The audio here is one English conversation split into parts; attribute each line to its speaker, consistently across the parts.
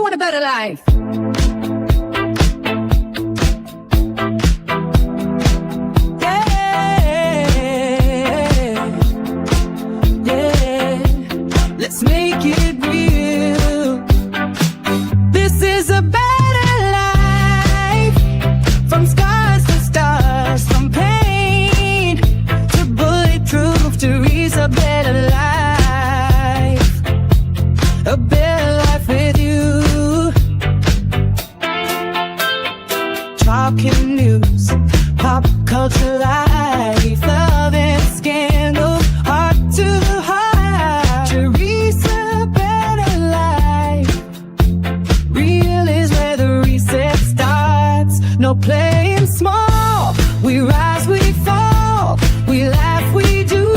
Speaker 1: want a better life. Let's make it real. This is a better life. From scars to stars, from pain to bulletproof. Teresa, better life. A better life with you. Talking news, pop culture life, love and scandal, heart to heart. No playing small, we rise, we fall, we laugh, we do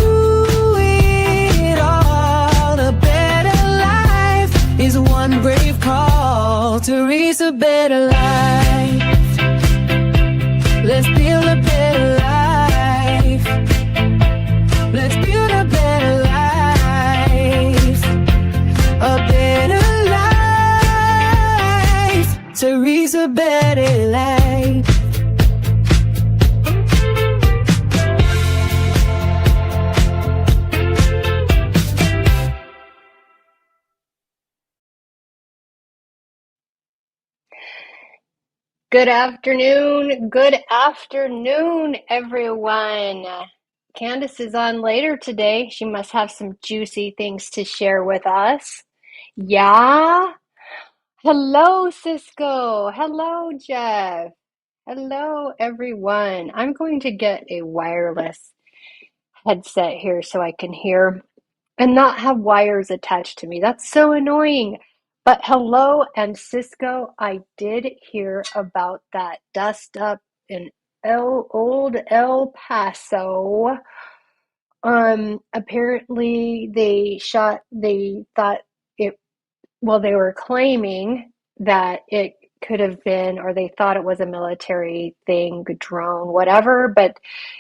Speaker 1: it all. A better life is one brave call. Teresa, better life. Let's build a better life. Let's build a better life. A better life. Teresa, better life.
Speaker 2: Good afternoon, everyone. Candace is on later today. She must have some juicy things to share with us. Yeah? Hello, Cisco. Hello, Jeff. Hello, everyone. I'm going to get a wireless headset here so I can hear and not have wires attached to me. That's so annoying. But hello, and Cisco, I did hear about that dust up in old El Paso. Apparently they thought it, well, they were claiming that it could have been, or they thought it was a military thing, drone, whatever, but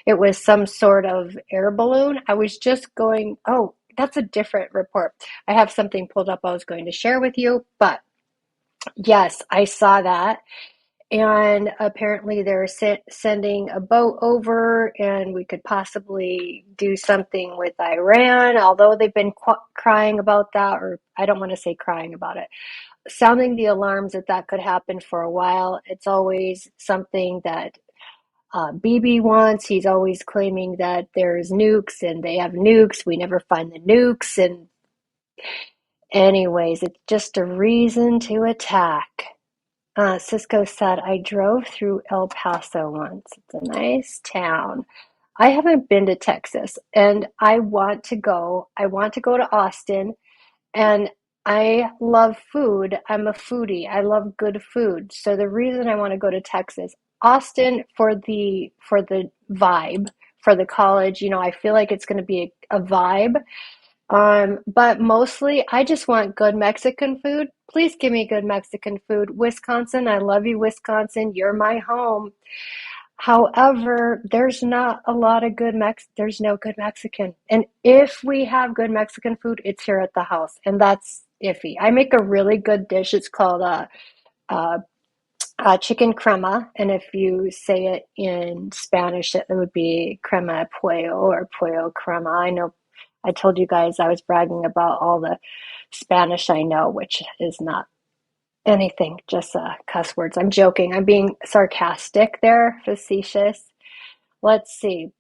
Speaker 2: it was some sort of air balloon. I was just going, oh, that's a different report. I have something pulled up I was going to share with you, but yes, I saw that. And apparently they're sending a boat over, and we could possibly do something with Iran, although they've been crying about that, or I don't want to say crying about it, sounding the alarms that could happen for a while. It's always something that Bibi wants. He's always claiming that there's nukes and they have nukes. We never find the nukes. And anyways, it's just a reason to attack. Cisco said, I drove through El Paso once. It's a nice town. I haven't been to Texas, and I want to go. I want to go to Austin, and I love food. I'm a foodie. I love good food. So the reason I want to go to Texas, Austin for the vibe, for the college, I feel like it's going to be a vibe. But mostly I just want good Mexican food. Please give me good Mexican food. Wisconsin, I love you, Wisconsin. You're my home. However, there's not a lot of there's no good Mexican. And if we have good Mexican food, it's here at the house. And that's iffy. I make a really good dish. It's called chicken crema. And if you say it in Spanish, it would be crema de pollo or pollo crema. I know I told you guys I was bragging about all the Spanish I know, which is not anything, just cuss words. I'm joking. I'm being sarcastic there, facetious. Let's see.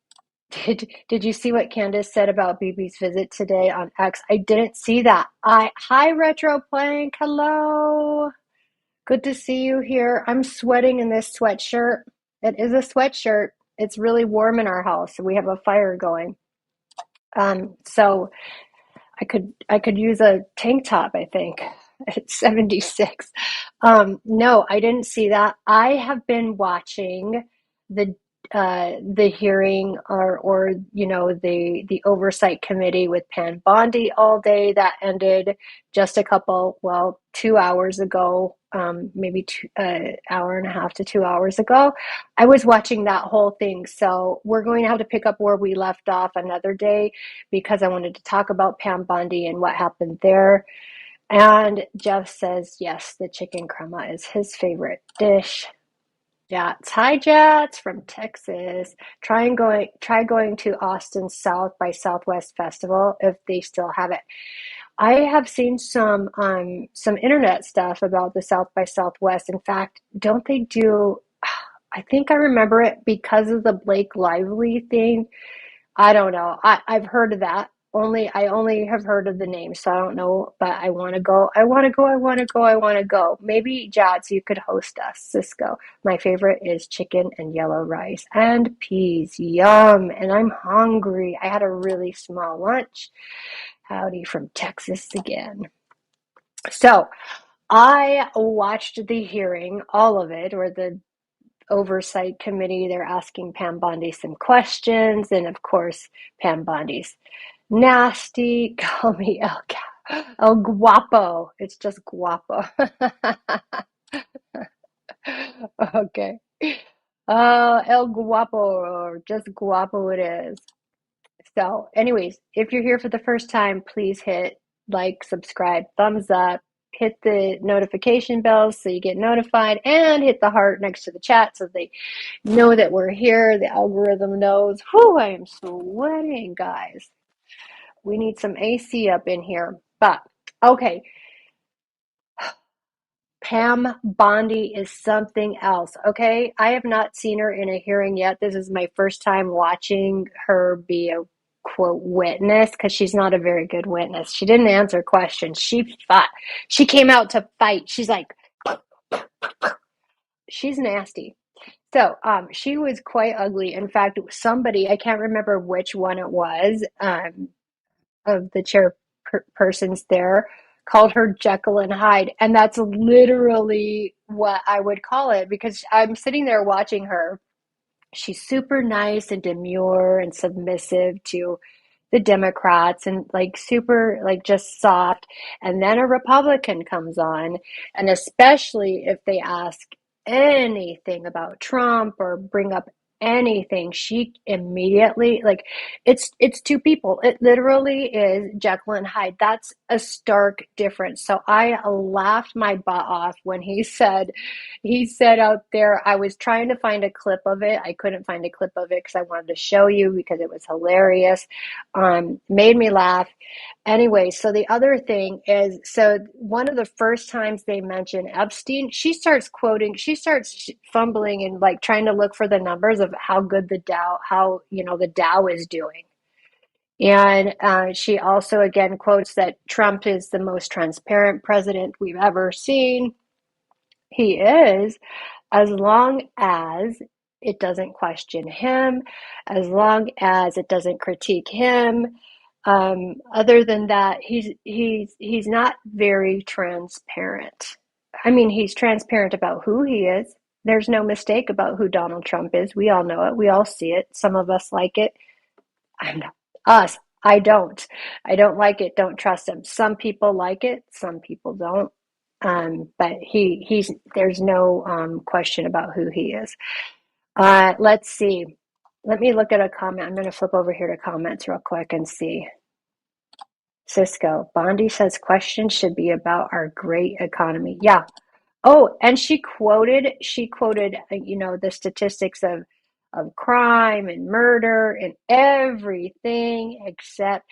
Speaker 2: Did you see what Candace said about Bibi's visit today on X? I didn't see that. Hi, Retro Plank. Hello. Good to see you here. I'm sweating in this sweatshirt. It is a sweatshirt. It's really warm in our house. We have a fire going. So I could use a tank top, I think. It's 76. No, I didn't see that. I have been watching the hearing or the oversight committee with Pam Pondi all day. That ended just 2 hours ago, maybe hour and a half to 2 hours ago. I was watching that whole thing. So we're going to have to pick up where we left off another day because I wanted to talk about Pam Pondi and what happened there. And Jeff says, yes, the chicken crema is his favorite dish. Jats, hi Jats from Texas. Try going to Austin South by Southwest Festival if they still have it. I have seen some internet stuff about the South by Southwest. In fact, don't they do, I think I remember it because of the Blake Lively thing. I don't know. I've heard of that. I only have heard of the name, so I don't know, but I want to go. I want to go. I want to go. I want to go. Maybe Jats, you could host us. Cisco. My favorite is chicken and yellow rice and peas. Yum. And I'm hungry. I had a really small lunch. Howdy from Texas again. So I watched the hearing, all of it, or the oversight committee. They're asking Pam Bondi some questions, and of course, Pam Bondi's nasty. Call me El Guapo. It's just Guapo. Okay. El Guapo, or just Guapo it is. So, anyways, if you're here for the first time, please hit like, subscribe, thumbs up, hit the notification bell so you get notified, and hit the heart next to the chat so they know that we're here. The algorithm knows. Whew, I am sweating, guys. We need some AC up in here. But, okay, Pam Bondi is something else, okay? I have not seen her in a hearing yet. This is my first time watching her be a quote witness because she's not a very good witness. She didn't answer questions. She fought. She came out to fight. She's like, she's nasty. So, she was quite ugly. In fact, somebody, I can't remember which one it was, of the chairpersons there called her Jekyll and Hyde. And that's literally what I would call it because I'm sitting there watching her. She's super nice and demure and submissive to the Democrats and like super, like just soft. And then a Republican comes on, and especially if they ask anything about Trump or bring up anything, she immediately like it's two people. It literally is Jekyll and Hyde. That's a stark difference. So I laughed my butt off when he said out there, I was trying to find a clip of it. I couldn't find a clip of it because I wanted to show you because it was hilarious. Made me laugh. Anyway, so the other thing is, so one of the first times they mention Epstein, she starts fumbling and like trying to look for the numbers of how good the Dow, how, the Dow is doing. And she also again quotes that Trump is the most transparent president we've ever seen. He is, as long as it doesn't question him, as long as it doesn't critique him. Other than that, he's not very transparent. I mean, he's transparent about who he is. There's no mistake about who Donald Trump is. We all know it. We all see it. Some of us like it. I'm not us. I don't. I don't like it. Don't trust him. Some people like it. Some people don't. But he's there's no question about who he is. Let's see. Let me look at a comment. I'm going to flip over here to comments real quick and see. Cisco, Bondi says questions should be about our great economy. Yeah. Oh, and she quoted, the statistics of crime and murder and everything except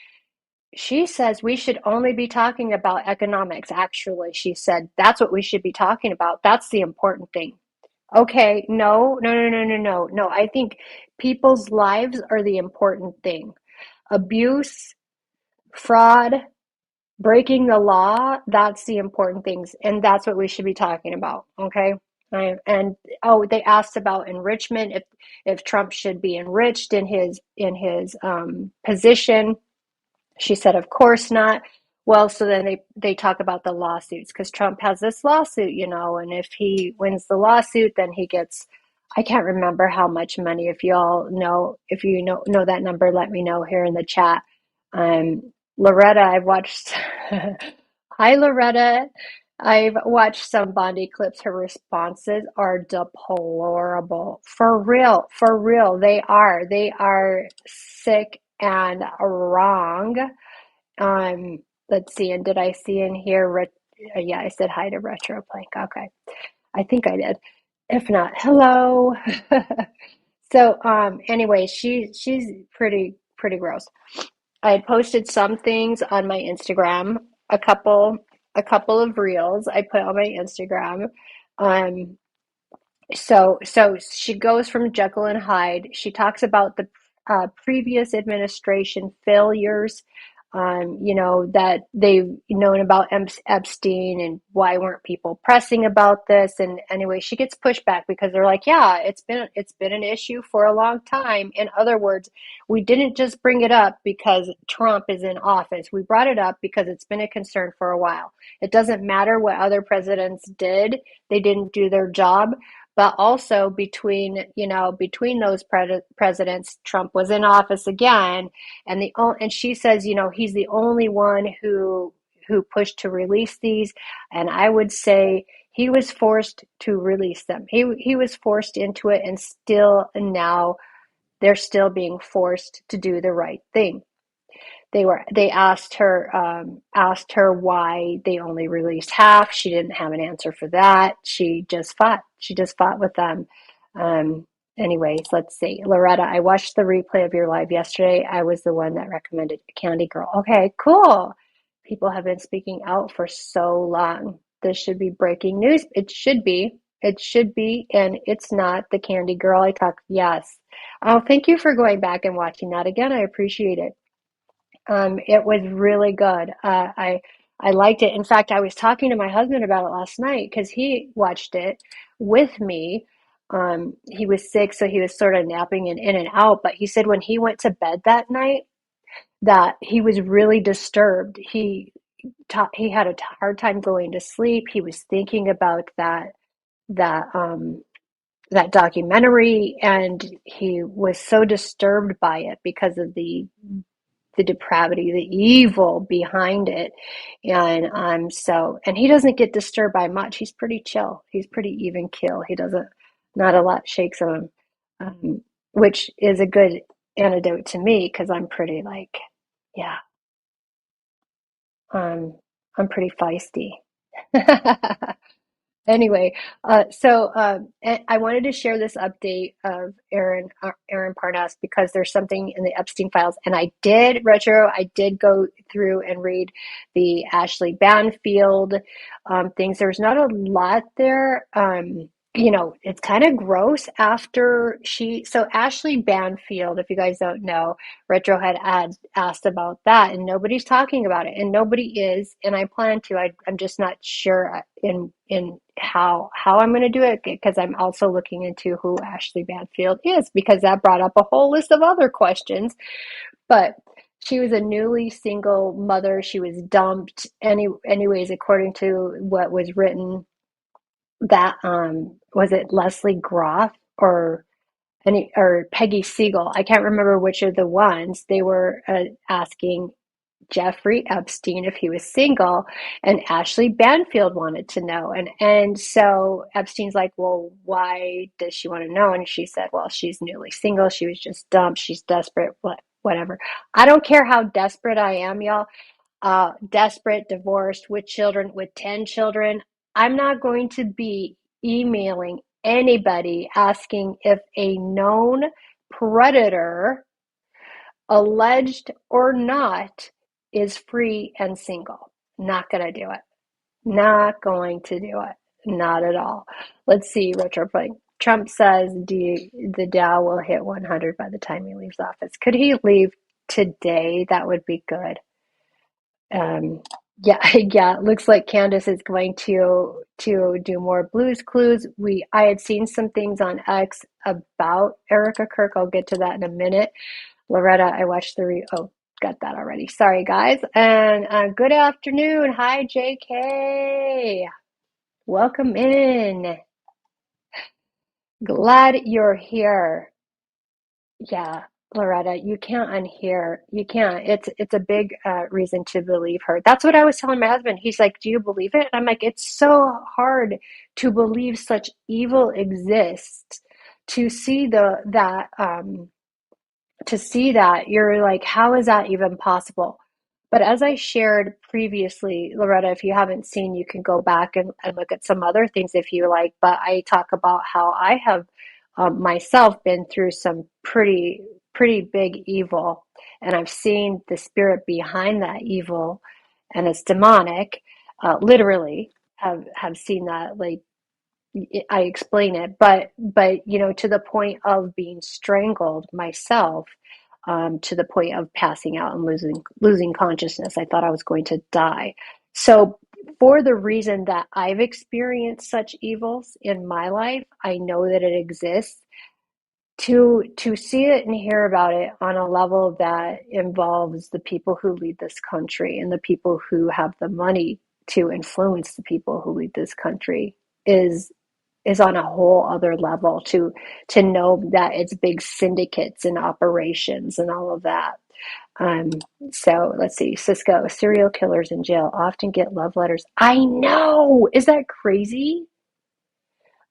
Speaker 2: she says we should only be talking about economics. Actually, she said that's what we should be talking about. That's the important thing. Okay, no, no, no, no, no, no, no. I think people's lives are the important thing. Abuse, fraud, breaking the law, that's the important things. And that's what we should be talking about. Okay. And oh, they asked about enrichment, if Trump should be enriched in his position. She said, of course not. Well, so then they talk about the lawsuits because Trump has this lawsuit, and if he wins the lawsuit, then he gets, I can't remember how much money. If you all know, if you know that number, let me know here in the chat. Loretta, I've watched, hi Loretta. I've watched some Bondi clips. Her responses are deplorable. For real, for real. They are. They are sick and wrong. Um, Let's see. And did I see in here? Yeah, I said hi to Retro Plank. Okay. I think I did. If not, hello. So, anyway, she's pretty gross. I had posted some things on my Instagram, a couple a couple of reels I put on my Instagram. Um, so she goes from Jekyll and Hyde. She talks about the previous administration failures, that they've known about Epstein and why weren't people pressing about this. And anyway, she gets pushback because they're like, yeah, it's been an issue for a long time. In other words, we didn't just bring it up because Trump is in office. We brought it up because it's been a concern for a while. It doesn't matter what other presidents did. They didn't do their job, but also between those presidents, Trump was in office again, and she says, he's the only one who pushed to release these, and I would say he was forced to release them. He was forced into it, and now they're still being forced to do the right thing. They asked her why they only released half. She didn't have an answer for that. She just fought with them. um Anyways, let's see. Loretta, I watched the replay of your live yesterday. I was the one that recommended Candy Girl. Okay, cool. People have been speaking out for so long. This should be breaking news. It should be, and it's not the Candy Girl I talked. Yes. Oh, thank you for going back and watching that again. I appreciate it. It was really good. I liked it. In fact, I was talking to my husband about it last night because he watched it with me. He was sick, so he was sort of napping in and out. But he said when he went to bed that night that he was really disturbed. He had a hard time going to sleep. He was thinking about that that documentary, and he was so disturbed by it because of the depravity, the evil behind it. And he doesn't get disturbed by much. He's pretty chill. He's pretty even kill. He doesn't, not a lot shakes him, which is a good antidote to me because I'm pretty like, yeah, um, I'm pretty feisty. Anyway, I wanted to share this update of Aaron Parnas because there's something in the Epstein files, and I did go through and read the Ashleigh Banfield things. There's not a lot there. It's kind of gross after Ashleigh Banfield, if you guys don't know, Retro had asked about that, and nobody's talking about it, and nobody is, and I plan to. I'm just not sure in how I'm going to do it because I'm also looking into who Ashleigh Banfield is because that brought up a whole list of other questions. But she was a newly single mother. She was dumped. Anyways, according to what was written, that was it Leslie Groff or Peggy Siegel? I can't remember which of the ones. They were asking Jeffrey Epstein if he was single, and Ashleigh Banfield wanted to know. And so Epstein's like, well, why does she want to know? And she said, well, she's newly single. She was just dumped. She's desperate, whatever. I don't care how desperate I am, y'all. Desperate, divorced, with children, with 10 children. I'm not going to be emailing anybody asking if a known predator, alleged or not, is free and single. Not going to do it. Not going to do it. Not at all. Let's see, Retroplay. Trump says the Dow will hit 100 by the time he leaves office. Could he leave today? That would be good. Yeah, yeah. It looks like Candace is going to do more Blues Clues. I had seen some things on X about Erika Kirk. I'll get to that in a minute. Loretta, I watched oh, got that already. Sorry, guys. And good afternoon. Hi, JK. Welcome in. Glad you're here. Yeah, Loretta, you can't unhear. You can't. It's a big reason to believe her. That's what I was telling my husband. He's like, "Do you believe it?" And I'm like, "It's so hard to believe such evil exists. To see to see that, you're like, how is that even possible?" But as I shared previously, Loretta, if you haven't seen, you can go back and look at some other things if you like. But I talk about how I have myself been through some pretty big evil, and I've seen the spirit behind that evil, and it's demonic. Literally, have seen that. Like I explain it, but to the point of being strangled myself, to the point of passing out and losing consciousness. I thought I was going to die. So for the reason that I've experienced such evils in my life, I know that it exists. To see it and hear about it on a level that involves the people who lead this country and the people who have the money to influence the people who lead this country is is on a whole other level. To know that it's big syndicates and operations and all of that. Um, so let's see. Cisco, serial killers in jail often get love letters. I know. Is that crazy?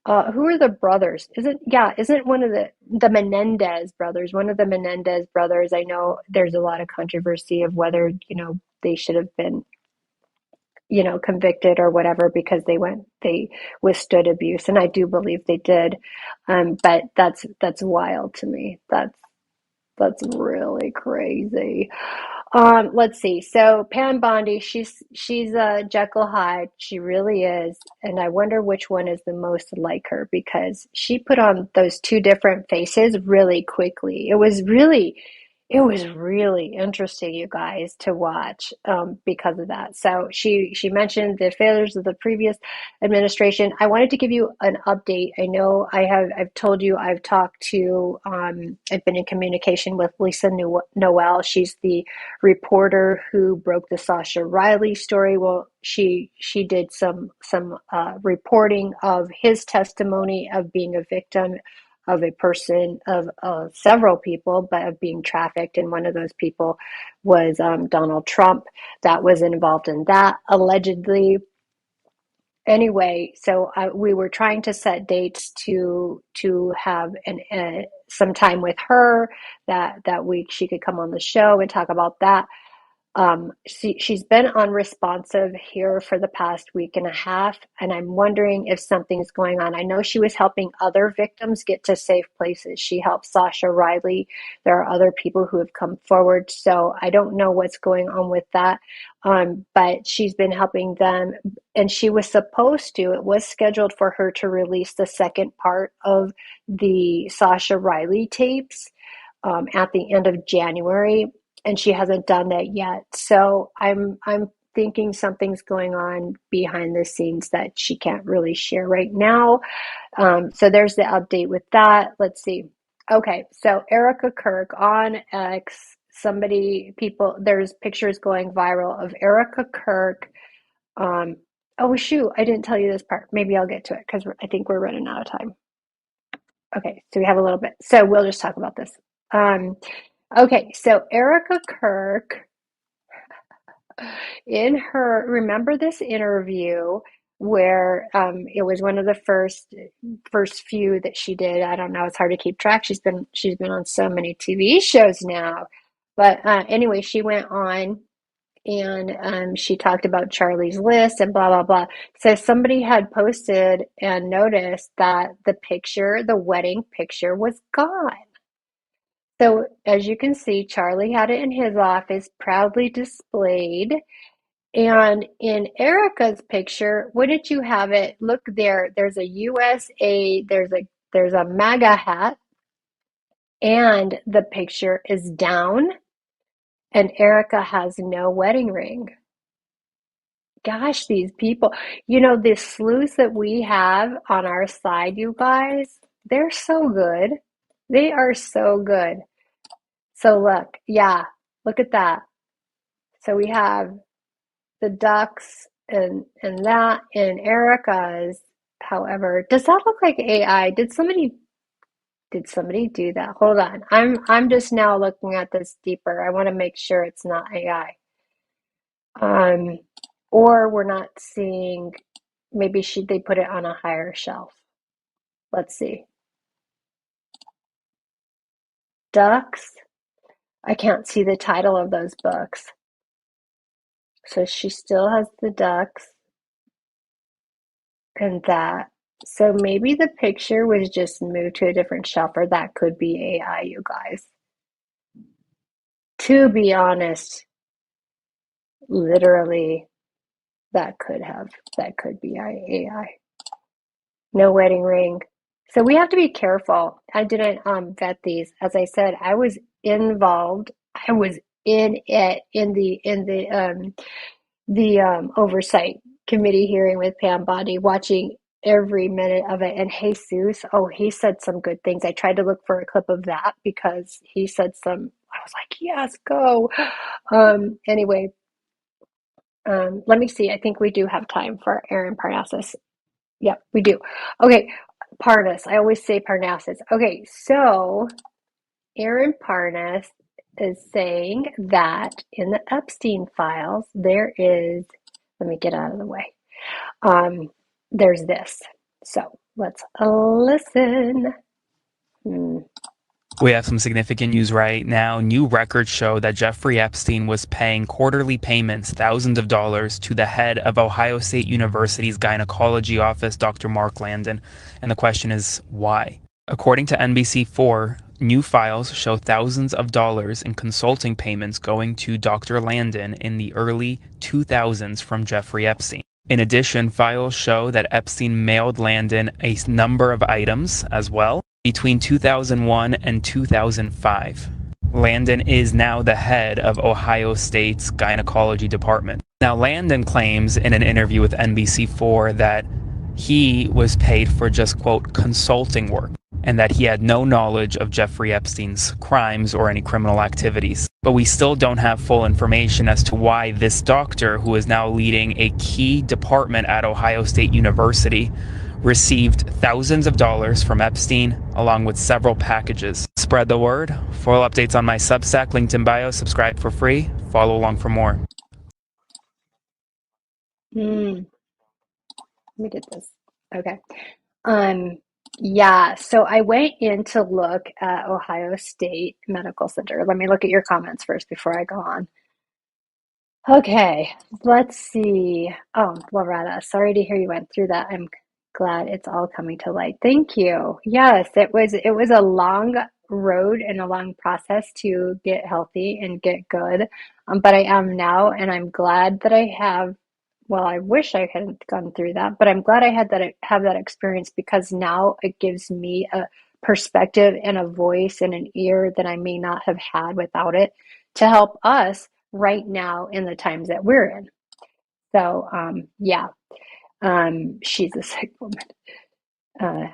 Speaker 2: Who are the brothers? Isn't one of the Menendez brothers, one of the Menendez brothers? I know there's a lot of controversy of whether, they should have been, convicted or whatever because they withstood abuse, and I do believe they did. But that's wild to me. That's really crazy. Let's see. So Pam Bondi, she's a Jekyll Hyde. She really is, and I wonder which one is the most like her because she put on those two different faces really quickly. It was really interesting, you guys, to watch because of that. So she mentioned the failures of the previous administration. I wanted to give you an update. I know I've told you I've talked to I've been in communication with Lisa Noel. She's the reporter who broke the Sasha Riley story. Well, she did some reporting of his testimony of being a victim of a person of several people, but of being trafficked. And one of those people was Donald Trump, that was involved in that allegedly. Anyway, so we were trying to set dates to have some time with her that week. She could come on the show and talk about that. She's been unresponsive here for the past week and a half, and I'm wondering if something's going on. I know she was helping other victims get to safe places. She helped Sasha Riley. There are other people who have come forward, so I don't know what's going on with that. But she's been helping them, and it was scheduled for her to release the second part of the Sasha Riley tapes at the end of January, and she hasn't done that yet. So I'm thinking something's going on behind the scenes that she can't really share right now. So there's the update with that. Let's see. Okay, so Erika Kirk on X. There's pictures going viral of Erika Kirk. Oh shoot, I didn't tell you this part. Maybe I'll get to it because I think we're running out of time. Okay, so we have a little bit. So we'll just talk about this. Okay, so Erika Kirk, remember this interview where it was one of the first few that she did. I don't know, it's hard to keep track. She's been on so many TV shows now. But anyway, she went on and she talked about Charlie's List and blah blah blah. So somebody had posted and noticed that the wedding picture was gone. So as you can see, Charlie had it in his office, proudly displayed. And in Erica's picture, wouldn't you have it? Look there, there's a USA, there's a MAGA hat, and the picture is down, and Erica has no wedding ring. Gosh, these people, the sleuths that we have on our side, you guys, they're so good. They are so good. So look, yeah, look at that. So we have the ducks and that in Erica's. However, does that look like AI? Did somebody do that? Hold on. I'm just now looking at this deeper. I want to make sure it's not AI. Um, or we're not seeing, maybe they put it on a higher shelf. Let's see. Ducks. I can't see the title of those books. So she still has the ducks and that. So maybe the picture was just moved to a different shelf, or that could be AI, you guys. To be honest, literally, that could be AI. No wedding ring. So we have to be careful. I didn't vet these. As I said, I was involved. I was in it in the oversight committee hearing with Pam Bondi, watching every minute of it. And Jesus, oh, he said some good things. I tried to look for a clip of that because he said some. I was like, yes, go. Anyway, let me see. I think we do have time for Aaron Parnassus. Yep, we do. Okay, Parnas. I always say Parnassus. Okay, so Aaron Parnas is saying that in the Epstein files, there is, let me get out of the way. There's this. So let's listen.
Speaker 3: We have some significant news right now. New records show that Jeffrey Epstein was paying quarterly payments, thousands of dollars, to the head of Ohio State University's gynecology office, Dr. Mark Landon. And the question is, why? According to NBC4, new files show thousands of dollars in consulting payments going to Dr. Landon in the early 2000s from Jeffrey Epstein. In addition, files show that Epstein mailed Landon a number of items as well between 2001 and 2005. Landon is now the head of Ohio State's gynecology department. Now, Landon claims in an interview with NBC4 that he was paid for just, quote, consulting work, and that he had no knowledge of Jeffrey Epstein's crimes or any criminal activities. But we still don't have full information as to why this doctor, who is now leading a key department at Ohio State University, received thousands of dollars from Epstein, along with several packages. Spread the word. Full updates on my Substack, linked in bio. Subscribe for free. Follow along for more.
Speaker 2: Let me get this. Okay. Yeah, so I went in to look at Ohio State Medical Center. Let me look at your comments first before I go on. Okay, let's see. Oh, Loretta, sorry to hear you went through that. I'm glad it's all coming to light. Thank you. Yes, it was a long road and a long process to get healthy and get good. But I am now, and I'm glad that I have. Well, I wish I hadn't gone through that, but I'm glad I had that have that experience, because now it gives me a perspective and a voice and an ear that I may not have had without it, to help us right now in the times that we're in. So, yeah, she's a sick woman. Uh,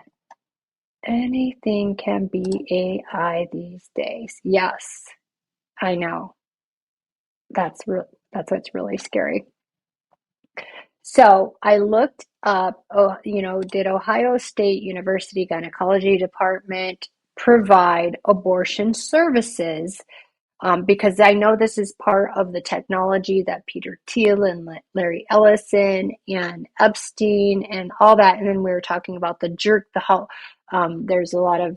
Speaker 2: Anything can be AI these days. Yes, I know. That's what's really scary. So I looked up, did Ohio State University Gynecology Department provide abortion services? Because I know this is part of the technology that Peter Thiel and Larry Ellison and Epstein and all that. And then we were talking about there's a lot of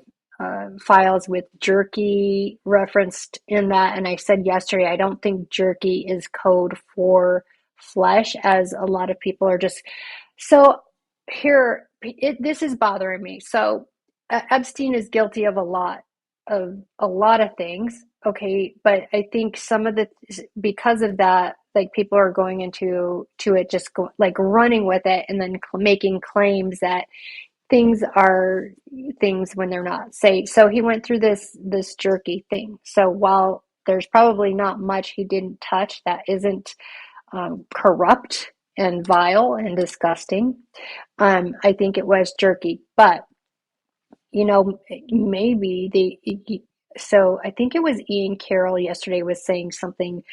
Speaker 2: files with jerky referenced in that. And I said yesterday, I don't think jerky is code for flesh, as a lot of people are just. So here, this is bothering me. So Epstein is guilty of a lot of things. Okay, but I think some of the, because of that, like, people are going into it, just like running with it, and then making claims that things are things when they're not. So he went through this jerky thing. So while there's probably not much he didn't touch that isn't corrupt and vile and disgusting, I think it was jerky. But maybe so I think it was Ian Carroll yesterday was saying something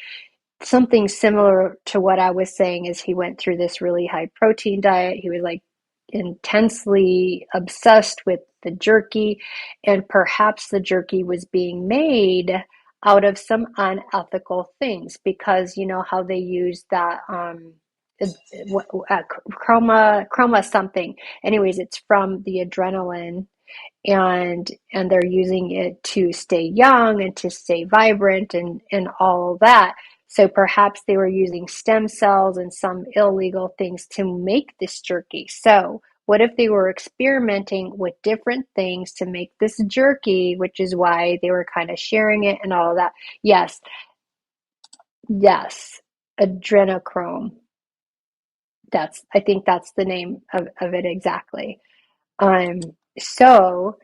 Speaker 2: similar to what I was saying. As he went through this really high protein diet, he was like intensely obsessed with the jerky, and perhaps the jerky was being made out of some unethical things, because you know how they use that chroma something. Anyways, it's from the adrenaline, and they're using it to stay young and to stay vibrant and all that. So perhaps they were using stem cells and some illegal things to make this jerky. So what if they were experimenting with different things to make this jerky, which is why they were kind of sharing it and all of that? Yes, yes, adrenochrome. I think that's the name of it exactly. Um, so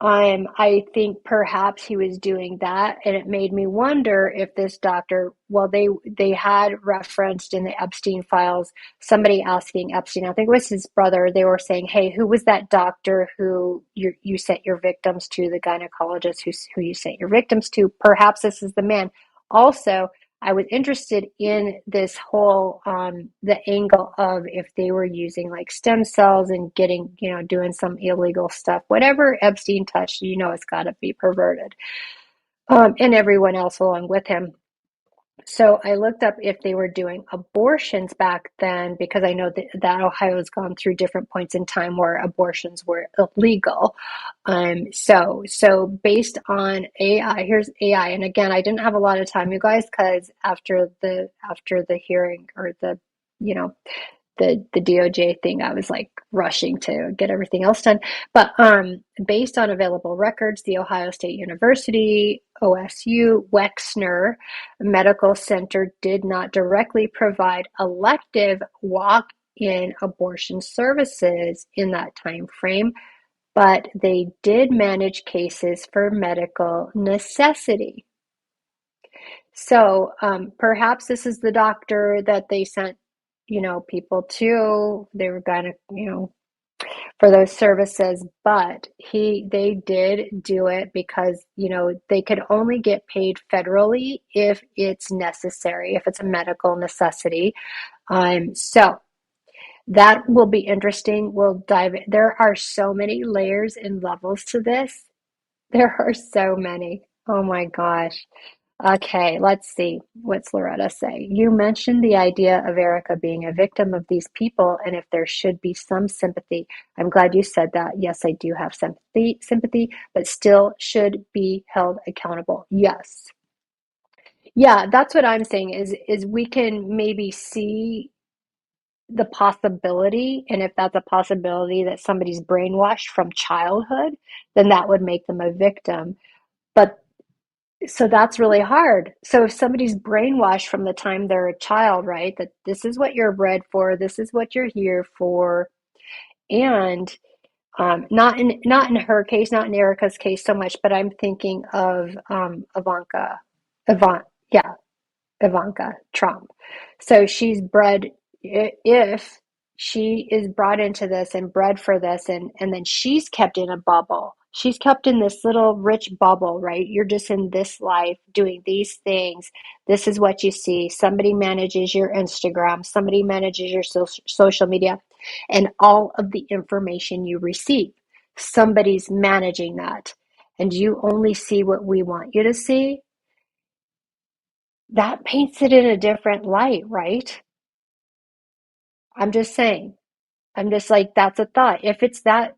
Speaker 2: I think perhaps he was doing that, and it made me wonder if this doctor, well, they had referenced in the Epstein files somebody asking Epstein, I think it was his brother, they were saying, hey, who was that doctor who you sent your victims to, the gynecologist who you sent your victims to? Perhaps this is the man. Also, I was interested in this whole the angle of if they were using like stem cells and getting, doing some illegal stuff. Whatever Epstein touched, it's got to be perverted, and everyone else along with him. So I looked up if they were doing abortions back then, because I know that Ohio's gone through different points in time where abortions were illegal. So based on AI, here's AI. And again, I didn't have a lot of time, you guys, because after the hearing, or you know, the DOJ thing, I was like rushing to get everything else done. But based on available records, the Ohio State University, OSU, Wexner Medical Center did not directly provide elective walk-in abortion services in that time frame, but they did manage cases for medical necessity. So perhaps this is the doctor that they sent, people to. They were gonna, for those services, but they did do it because, they could only get paid federally if it's necessary, if it's a medical necessity. So that will be interesting. We'll dive in. There are so many layers and levels to this. There are so many. Oh my gosh. Okay, let's see. What's Loretta say? You mentioned the idea of Erika being a victim of these people, and if there should be some sympathy. I'm glad you said that. Yes, I do have sympathy, but still should be held accountable. Yes. Yeah, that's what I'm saying is we can maybe see the possibility, and if that's a possibility that somebody's brainwashed from childhood, then that would make them a victim. But so that's really hard. So if somebody's brainwashed from the time they're a child, right, that this is what you're bred for, this is what you're here for, and not in her case, not in Erika's case so much, but I'm thinking of yeah, Ivanka Trump. So she's bred, if she is brought into this and bred for this, and then she's kept in a bubble. She's kept in this little rich bubble, right? You're just in this life doing these things. This is what you see. Somebody manages your Instagram, somebody manages your social media, and all of the information you receive. Somebody's managing that, and you only see what we want you to see. That paints it in a different light, right? I'm just saying. I'm just like, that's a thought. If it's that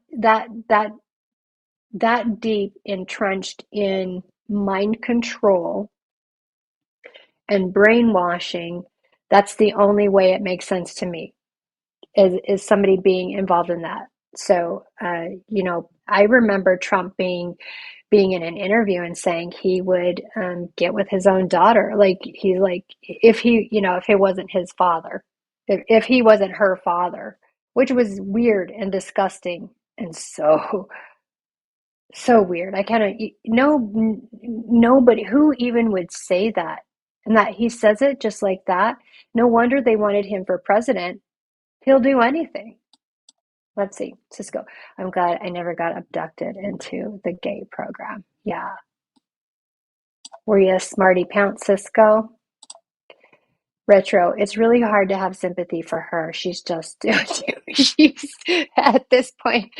Speaker 2: deep entrenched in mind control and brainwashing, that's the only way it makes sense to me, is somebody being involved in that. So I remember Trump being in an interview and saying he would get with his own daughter. Like, he's like, if if it wasn't his father, if he wasn't her father, which was weird and disgusting and so weird. I kind of, nobody who even would say that, and that he says it just like that. No wonder they wanted him for president. He'll do anything. Let's see, Cisco. I'm glad I never got abducted into the gay program. Yeah. Were you a smarty pants, Cisco? Retro, it's really hard to have sympathy for her. She's just she's at this point,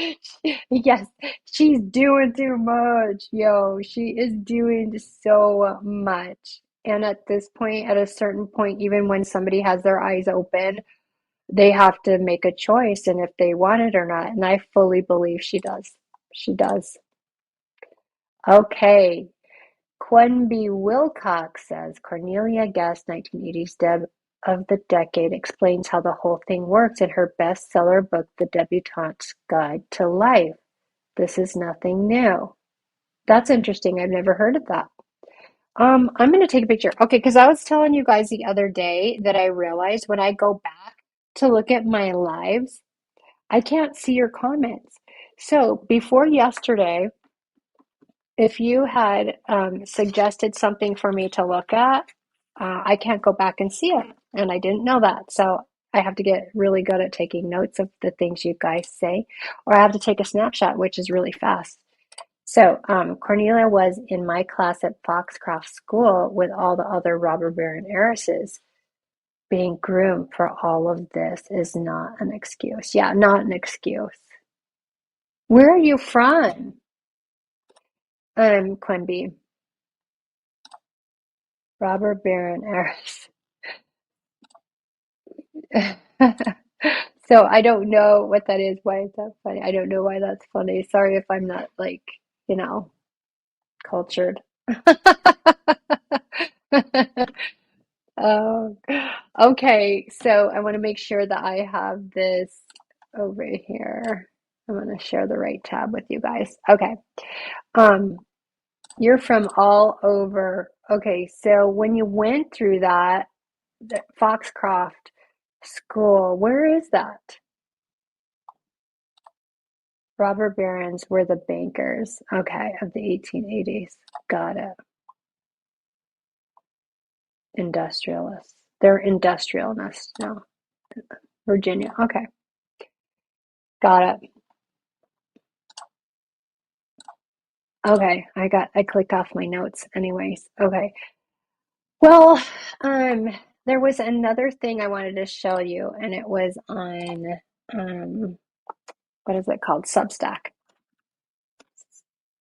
Speaker 2: yes, she's doing too much. Yo, she is doing so much. And at this point, at a certain point, even when somebody has their eyes open, they have to make a choice, and if they want it or not. And I fully believe she does. She does. Okay. Quenby Wilcox says Cornelia Guest, 1980s Deb of the Decade, explains how the whole thing works in her bestseller book, The Debutante's Guide to Life. This is nothing new. That's interesting. I've never heard of that. I'm going to take a picture. Okay, because I was telling you guys the other day that I realized when I go back to look at my lives, I can't see your comments. So before yesterday, if you had suggested something for me to look at, I can't go back and see it. And I didn't know that. So I have to get really good at taking notes of the things you guys say, or I have to take a snapshot, which is really fast. So Cornelia was in my class at Foxcroft School with all the other robber baron heiresses. Being groomed for all of this is not an excuse. Yeah, not an excuse. Where are you from? Quimby. Robber baron heiress. So I don't know what that is. Why is that funny? I don't know why that's funny. Sorry if I'm not like, cultured. Oh, okay. So I want to make sure that I have this over here. I'm going to share the right tab with you guys. Okay. Um, you're from all over. Okay. So when you went through that, the Foxcroft School, where is that? Robber barons were the bankers, okay, of the 1880s. Got it. Industrialists. They're industrialists now. Virginia. Okay. Got it. Okay. I clicked off my notes anyways. Okay. Well, there was another thing I wanted to show you, and it was on what is it called? Substack.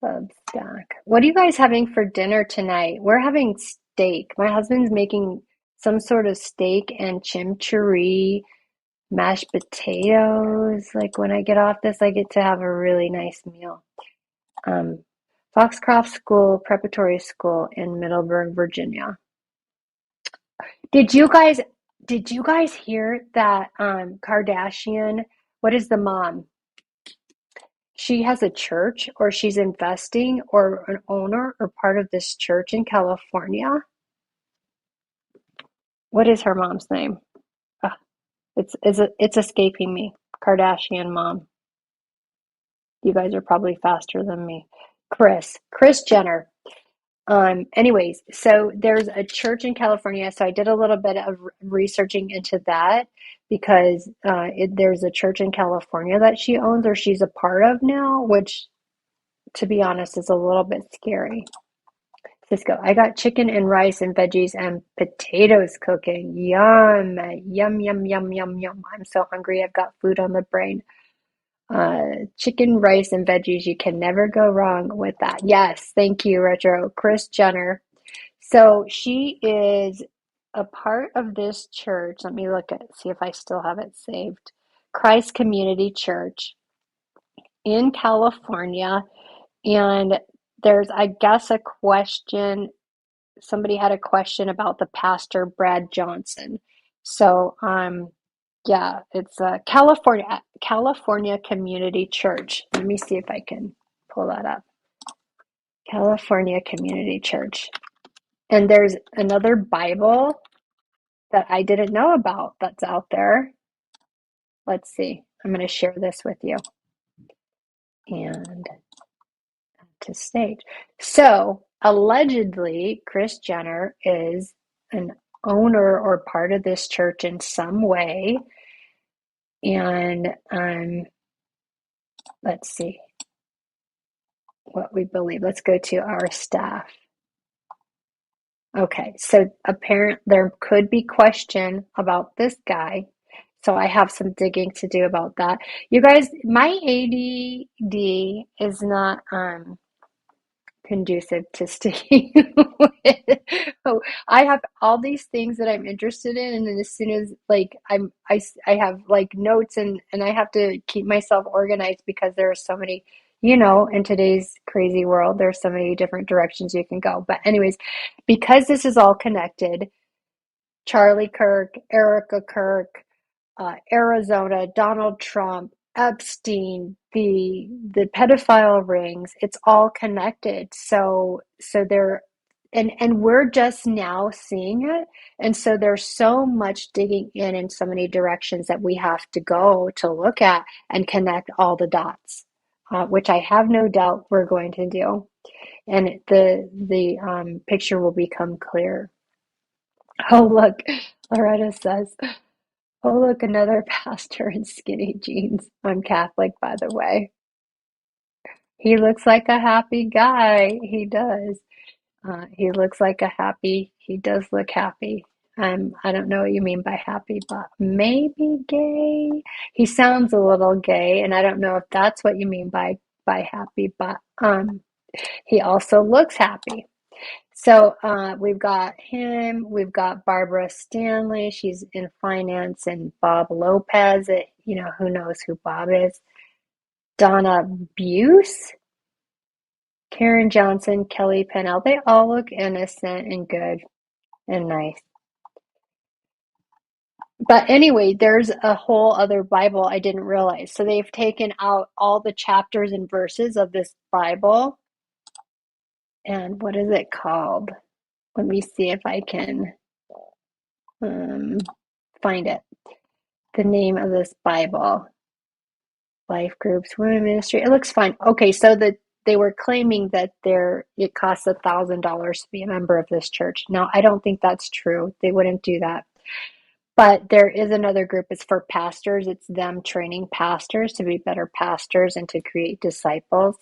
Speaker 2: Substack. What are you guys having for dinner tonight? We're having steak. My husband's making some sort of steak and chimichurri, mashed potatoes. Like when I get off this, I get to have a really nice meal. Foxcroft School, Preparatory School in Middleburg, Virginia. Did you guys hear that Kardashian, what is the mom? She has a church, or she's investing or an owner or part of this church in California. What is her mom's name? Ugh, it's escaping me. Kardashian mom. You guys are probably faster than me. Kris Jenner. Anyways, so there's a church in California. So I did a little bit of researching into that because there's a church in California that she owns or she's a part of now, which, to be honest, is a little bit scary. Cisco, I got chicken and rice and veggies and potatoes cooking. Yum, yum, yum, yum, yum, yum. I'm so hungry. I've got food on the brain. Chicken, rice, and veggies. You can never go wrong with that. Yes, thank you, Retro. Kris Jenner. So she is a part of this church. Let me see if I still have it saved. Christ Community Church in California. And there's, I guess, a question. Somebody had a question about the pastor, Brad Johnson. So, yeah, it's a California Community Church. Let me see if I can pull that up. California Community Church. And there's another Bible that I didn't know about that's out there. Let's see. I'm going to share this with you. And to stage. So, allegedly, Kris Jenner is an owner or part of this church in some way. And let's see what we believe. Let's go to our staff. Okay, so apparently there could be question about this guy. So I have some digging to do about that. You guys, my ADD is not conducive to sticking with. Oh, I have all these things that I'm interested in, and then as soon as like I have like notes and I have to keep myself organized because there are so many in today's crazy world, there's so many different directions you can go. But anyways, because this is all connected, Charlie Kirk, Erika Kirk, Arizona, Donald Trump, Epstein, the pedophile rings, it's all connected. So they're and we're just now seeing it. And so there's so much digging in so many directions that we have to go to look at and connect all the dots, which I have no doubt we're going to do. And the picture will become clear. Oh, look, Loretta says, oh, look, another pastor in skinny jeans. I'm Catholic, by the way. He looks like a happy guy. He does. He does look happy. I don't know what you mean by happy, but maybe gay. He sounds a little gay, and I don't know if that's what you mean by happy, but he also looks happy. So we've got him, we've got Barbara Stanley, she's in finance, and Bob Lopez, who knows who Bob is. Donna Buse, Karen Johnson, Kelly Pennell, they all look innocent and good and nice. But anyway, there's a whole other Bible I didn't realize. So they've taken out all the chapters and verses of this Bible. And what is it called? Let me see if I can find it. The name of this Bible. Life groups, women ministry. It looks fine. Okay, so they were claiming that it costs $1,000 to be a member of this church. Now, I don't think that's true. They wouldn't do that. But there is another group. It's for pastors. It's them training pastors to be better pastors and to create disciples.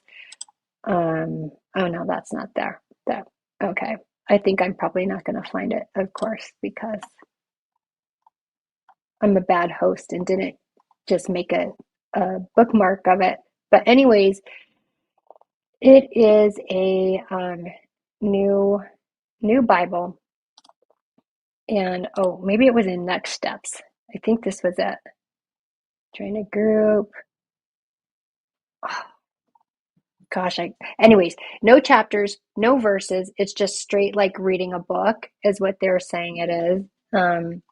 Speaker 2: Oh no, that's not there. Okay. I think I'm probably not going to find it, of course, because I'm a bad host and didn't just make a bookmark of it. But anyways, it is a new Bible. And maybe it was in Next Steps. I think this was it. Join a group. Oh, gosh, anyways, no chapters, no verses. It's just straight like reading a book is what they're saying it is. And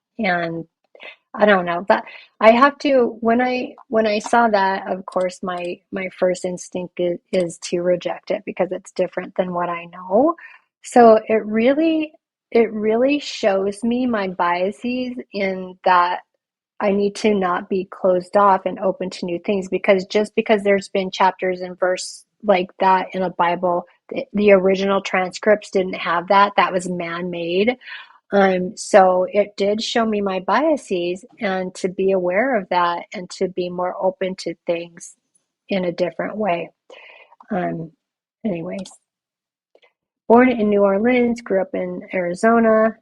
Speaker 2: I don't know, but I have to when I saw that, of course, my first instinct is to reject it because it's different than what I know. So it really shows me my biases in that I need to not be closed off and open to new things, because just because there's been chapters and verse like that in a Bible, the original transcripts didn't have that. That was man-made. So it did show me my biases, and to be aware of that and to be more open to things in a different way. Anyways, born in New Orleans, grew up in Arizona,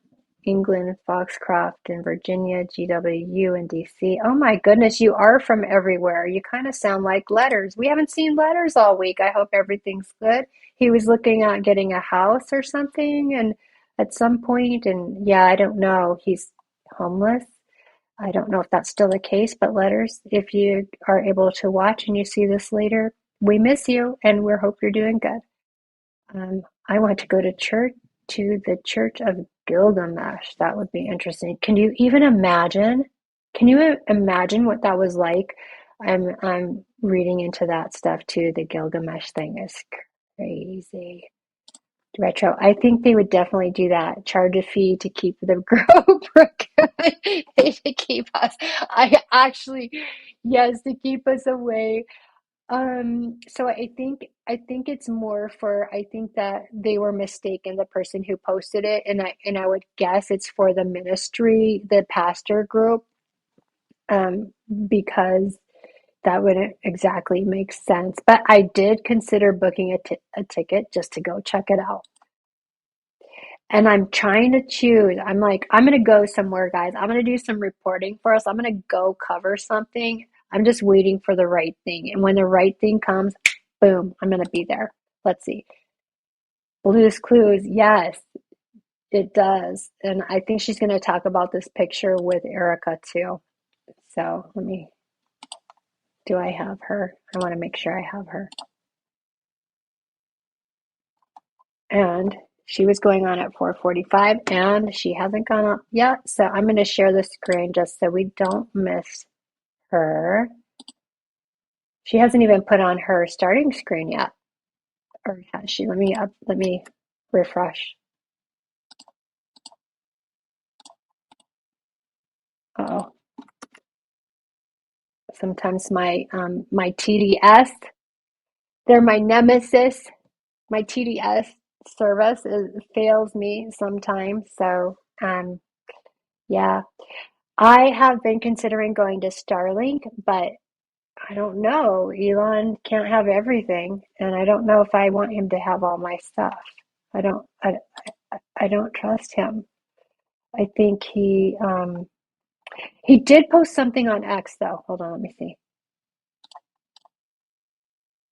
Speaker 2: England, Foxcroft, in Virginia, GWU, and DC. Oh my goodness, you are from everywhere. You kind of sound like Letters. We haven't seen Letters all week. I hope everything's good. He was looking at getting a house or something, and at some point, and yeah, I don't know. He's homeless. I don't know if that's still the case, but Letters, if you are able to watch and you see this later, we miss you and we hope you're doing good. I want to go to the Church of Gilgamesh. That would be interesting. Can you even imagine? Can you imagine what that was like? I'm reading into that stuff too. The Gilgamesh thing is crazy. Retro. I think they would definitely do that. Charge a fee to keep the group, to keep us. Yes, to keep us away. So I think it's more for, I think that they were mistaken, the person who posted it, and I would guess it's for the ministry, the pastor group, because that wouldn't exactly make sense. But I did consider booking a ticket just to go check it out. And I'm trying to choose. I'm like, I'm going to go somewhere, guys. I'm going to do some reporting for us. I'm going to go cover something. I'm just waiting for the right thing. And when the right thing comes, boom, I'm going to be there. Let's see. Blue's Clues. Yes, it does. And I think she's going to talk about this picture with Erika too. So do I have her? I want to make sure I have her. And she was going on at 4:45, and she hasn't gone up yet. So I'm going to share the screen just so we don't miss her. She hasn't even put on her starting screen yet, or has she? Let me refresh. Oh, sometimes my TDS, they're my nemesis. My TDS service fails me sometimes. So yeah, I have been considering going to Starlink, but I don't know. Elon can't have everything, and I don't know if I want him to have all my stuff. I don't. I don't trust him. I think he did post something on X though. Hold on, let me see.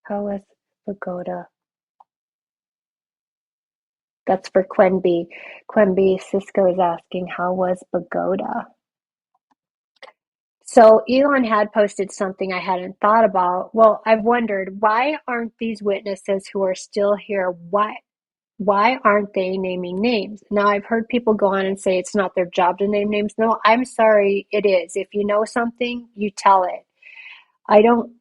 Speaker 2: How was Pagoda? That's for Quenby. Quenby Cisco is asking, how was Pagoda? So Elon had posted something I hadn't thought about. Well, I've wondered, why aren't these witnesses who are still here, why aren't they naming names? Now, I've heard people go on and say it's not their job to name names. No, I'm sorry, it is. If you know something, you tell it. I don't,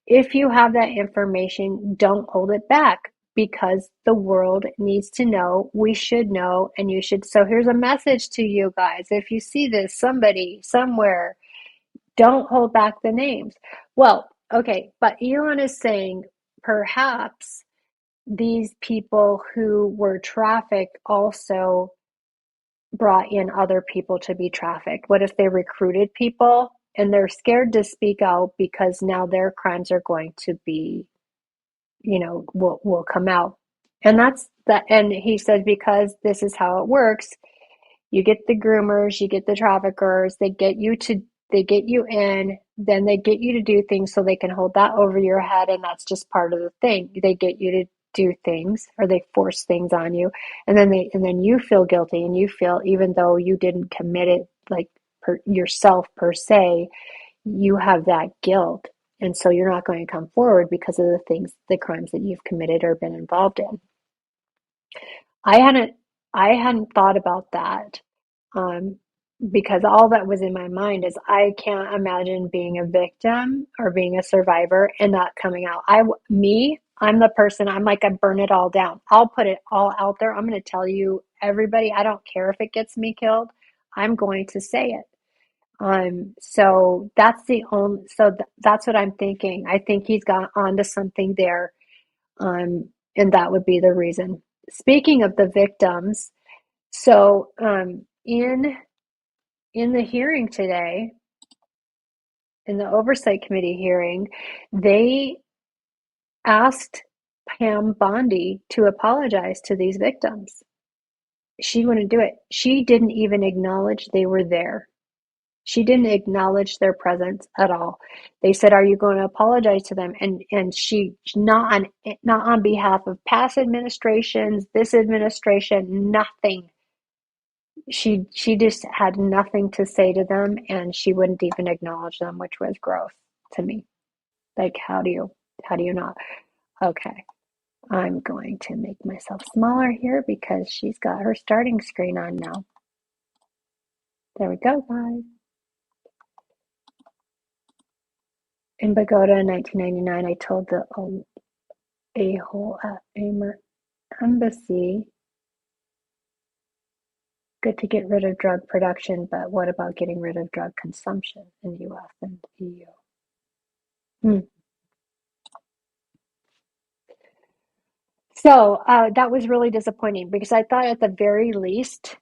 Speaker 2: if you have that information, don't hold it back, because the world needs to know. We should know, and you should. So here's a message to you guys. If you see this, somebody, somewhere, don't hold back the names. Well, okay, but Elon is saying perhaps these people who were trafficked also brought in other people to be trafficked. What if they recruited people and they're scared to speak out because now their crimes are going to be, will come out. And that's that. And he said, because this is how it works, you get the groomers, you get the traffickers, they get you in, then they get you to do things so they can hold that over your head, and that's just part of the thing. They get you to do things, or they force things on you, and then you feel guilty, and you feel, even though you didn't commit it like yourself per se, you have that guilt, and so you're not going to come forward because of the crimes that you've committed or been involved in. I hadn't I hadn't thought about that, um, because all that was in my mind is I can't imagine being a victim or being a survivor and not coming out. I'm the person. I'm like, I burn it all down. I'll put it all out there. I'm going to tell you, everybody. I don't care if it gets me killed. I'm going to say it. So that's the only. That's what I'm thinking. I think he's got onto something there, and that would be the reason. Speaking of the victims, so in the hearing today, in the oversight committee hearing, they asked Pam Bondi to apologize to these victims. She wouldn't do it. She didn't even acknowledge they were there. She didn't acknowledge their presence at all. They said, "Are you going to apologize to them?" And she, not on behalf of past administrations, this administration, nothing. She just had nothing to say to them, and she wouldn't even acknowledge them, which was gross to me. Like, how do you not? Okay, I'm going to make myself smaller here because she's got her starting screen on now. There we go, guys. In Bogota in 1999, I told the a-hole at Amer embassy, good to get rid of drug production, but what about getting rid of drug consumption in the US and EU? Hmm. So that was really disappointing, because I thought at the very least,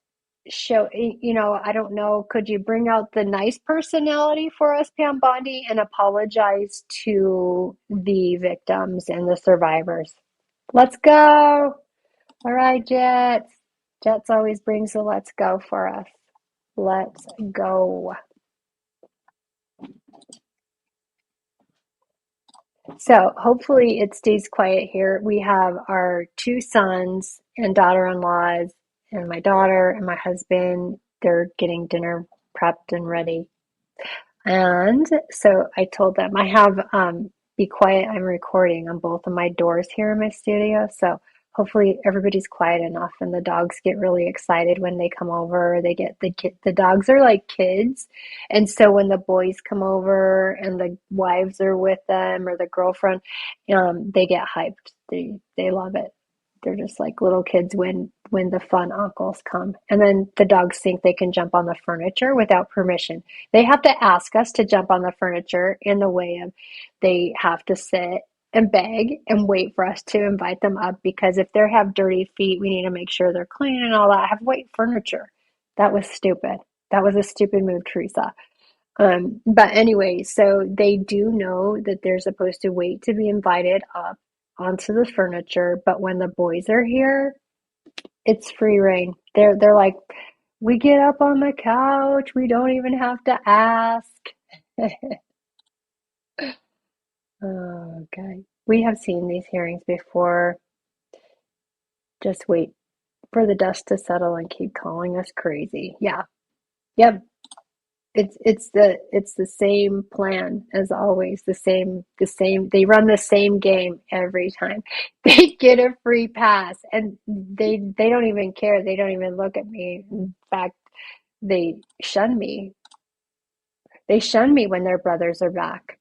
Speaker 2: I don't know, could you bring out the nice personality for us, Pam Bondi, and apologize to the victims and the survivors? Let's go. All right, Jets. Jets always brings the let's go for us. Let's go. So hopefully it stays quiet here. We have our two sons and daughter-in-laws, and my daughter and my husband. They're getting dinner prepped and ready. And so I told them I have be quiet, I'm recording on both of my doors here in my studio. So hopefully everybody's quiet enough and the dogs get really excited when they come over. They get the dogs are like kids. And so when the boys come over and the wives are with them or the girlfriend, they get hyped. They love it. They're just like little kids when the fun uncles come. And then the dogs think they can jump on the furniture without permission. They have to ask us to jump on the furniture in the way of they have to sit and beg and wait for us to invite them up because if they have dirty feet, we need to make sure they're clean and all that. I have white furniture. That was stupid. That was a stupid move, Teresa. But anyway, so they do know that they're supposed to wait to be invited up onto the furniture, but when the boys are here, it's free reign. They're like, we get up on the couch, we don't even have to ask. Oh, okay. We have seen these hearings before. Just wait for the dust to settle and keep calling us crazy. Yeah. Yep. It's the same plan as always. The same. They run the same game every time. They get a free pass, and they don't even care. They don't even look at me. In fact, they shun me. They shun me when their brothers are back.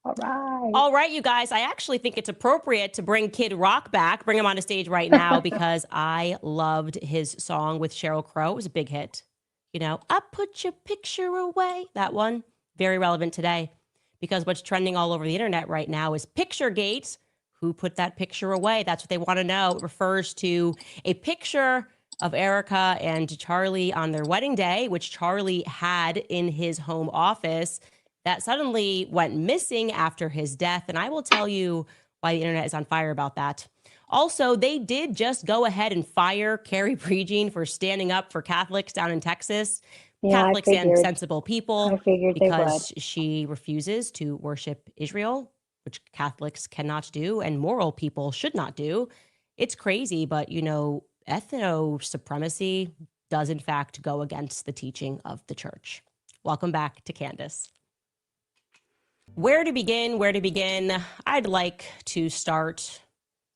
Speaker 2: All right.
Speaker 4: All right, you guys, I actually think it's appropriate to bring Kid Rock back, bring him on the stage right now, because I loved his song with Sheryl Crow. It was a big hit. You know, I put your picture away. That one, very relevant today, because what's trending all over the internet right now is Picturegate. Who put that picture away? That's what they want to know. It refers to a picture of Erika and Charlie on their wedding day, which Charlie had in his home office, that suddenly went missing after his death. And I will tell you why the internet is on fire about that. Also, they did just go ahead and fire Carrie Prejean for standing up for Catholics down in Texas.
Speaker 2: Yeah, I
Speaker 4: Catholics and
Speaker 2: figured.
Speaker 4: sensible people,
Speaker 2: I figured they would.
Speaker 4: because she refuses to worship Israel, which Catholics cannot do and moral people should not do. It's crazy, but you know, ethno-supremacy does in fact go against the teaching of the church. Welcome back to Candace. Where to begin? Where to begin? I'd like to start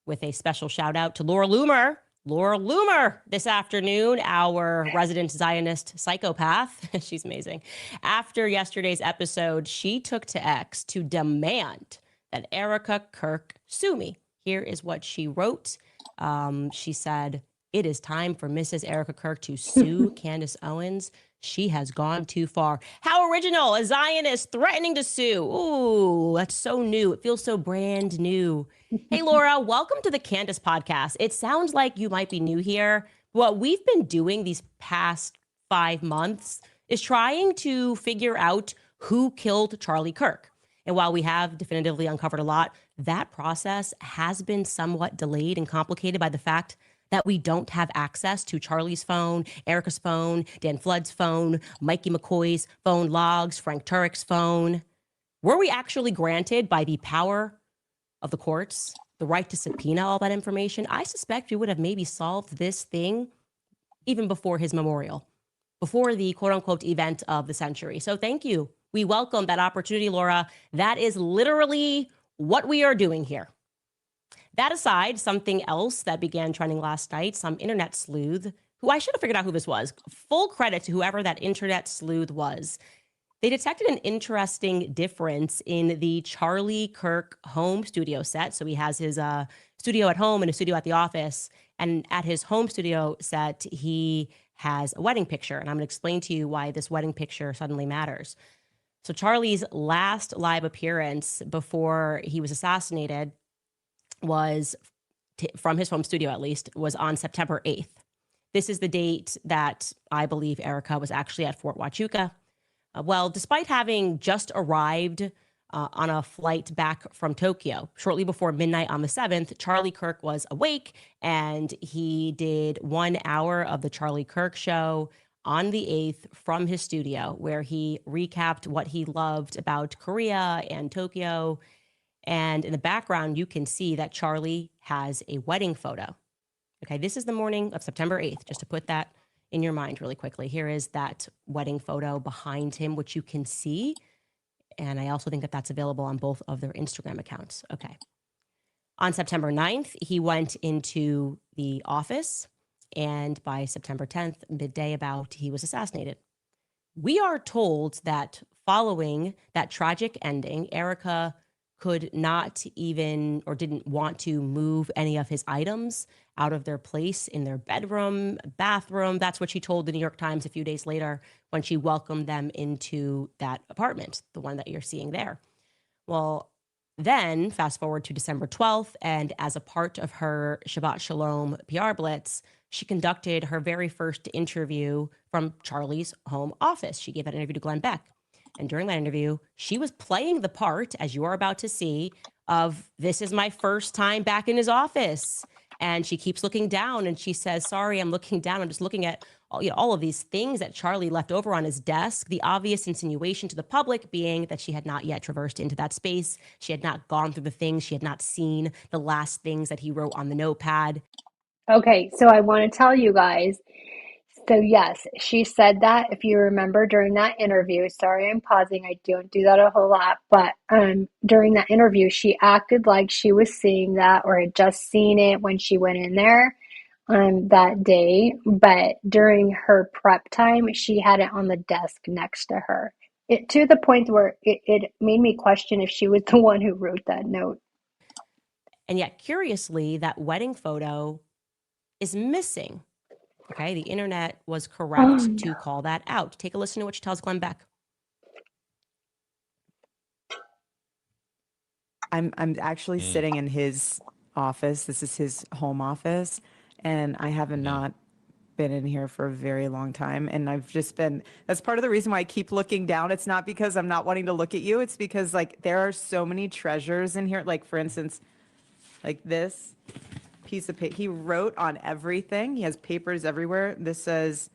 Speaker 4: with a special shout out to Laura Loomer. Laura Loomer this afternoon, our resident Zionist psychopath. She's amazing. After yesterday's episode, she took to X to demand that Erika Kirk sue me. Here is what she wrote. She said, "It is time for Mrs. Erika Kirk to sue Candace Owens. She has gone too far." How original, a Zionist threatening to sue. Ooh, that's so new. It feels so brand new. Hey, Laura, welcome to the Candace podcast. It sounds like you might be new here. What we've been doing these past 5 months is trying to figure out who killed Charlie Kirk. And while we have definitively uncovered a lot, that process has been somewhat delayed and complicated by the fact that we don't have access to Charlie's phone, Erika's phone, Dan Flood's phone, Mikey McCoy's phone logs, Frank Turek's phone. Were we actually granted by the power of the courts the right to subpoena all that information? I suspect we would have maybe solved this thing even before his memorial, before the quote unquote event of the century. So thank you. We welcome that opportunity, Laura. That is literally what we are doing here. That aside, something else that began trending last night, some internet sleuth, who I should have figured out who this was. Full credit to whoever that internet sleuth was. They detected an interesting difference in the Charlie Kirk home studio set. So he has his studio at home and a studio at the office. And at his home studio set, he has a wedding picture. And I'm going to explain to you why this wedding picture suddenly matters. So Charlie's last live appearance before he was assassinated was, from his home studio at least, was on September 8th. This is the date that I believe Erika was actually at Fort Huachuca. Well, despite having just arrived on a flight back from Tokyo shortly before midnight on the 7th, Charlie Kirk was awake and he did 1 hour of the Charlie Kirk show on the 8th from his studio, where he recapped what he loved about Korea and Tokyo. And in the background, you can see that Charlie has a wedding photo. Okay, this is the morning of September 8th, just to put that in your mind really quickly. Here is that wedding photo behind him, which you can see. And I also think that that's available on both of their Instagram accounts. Okay. On September 9th, he went into the office, and by September 10th, midday about, he was assassinated. We are told that following that tragic ending, Erika could not even or didn't want to move any of his items out of their place in their bedroom, bathroom. That's what she told the New York Times a few days later when she welcomed them into that apartment, the one that you're seeing there. Well, then fast forward to December 12th, and as a part of her Shabbat Shalom PR blitz, she conducted her very first interview from Charlie's home office. She gave that interview to Glenn Beck. And during that interview, she was playing the part, as you are about to see, of this is my first time back in his office. And she keeps looking down and she says, sorry, I'm looking down. I'm just looking at all of these things that Charlie left over on his desk. The obvious insinuation to the public being that she had not yet traversed into that space. She had not gone through the things. She had not seen the last things that he wrote on the notepad.
Speaker 2: Okay, so I want to tell you guys. So yes, she said that, if you remember, during that interview. Sorry, I'm pausing. I don't do that a whole lot, but during that interview, she acted like she was seeing that or had just seen it when she went in there that day. But during her prep time, she had it on the desk next to her. It to the point where it made me question if she was the one who wrote that note.
Speaker 4: And yet, curiously, that wedding photo is missing. Okay, the internet was correct to call that out. Take a listen to what she tells Glenn Beck.
Speaker 5: I'm actually sitting in his office. This is his home office, and I have not been in here for a very long time. And I've just been, that's part of the reason why I keep looking down. It's not because I'm not wanting to look at you. It's because like there are so many treasures in here. Like for instance, like this piece of paper, he wrote on everything. He has papers everywhere. This says,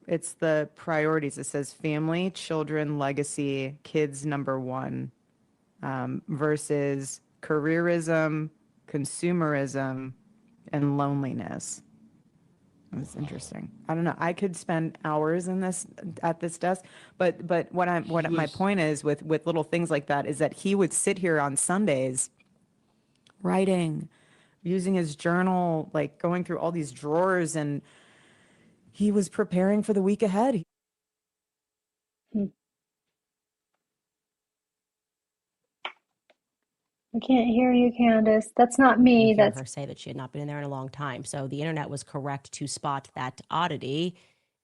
Speaker 5: it's the priorities. It says family, children, legacy, kids number one, versus careerism, consumerism, and loneliness. That's interesting. I don't know. I could spend hours in this at this desk, but my point is with little things like that is that he would sit here on Sundays writing, using his journal, like going through all these drawers, and he was preparing for the week ahead.
Speaker 2: I can't hear you, Candace. That's not me.
Speaker 4: You hear
Speaker 2: That's
Speaker 4: her say that she had not been in there in a long time. So the internet was correct to spot that oddity.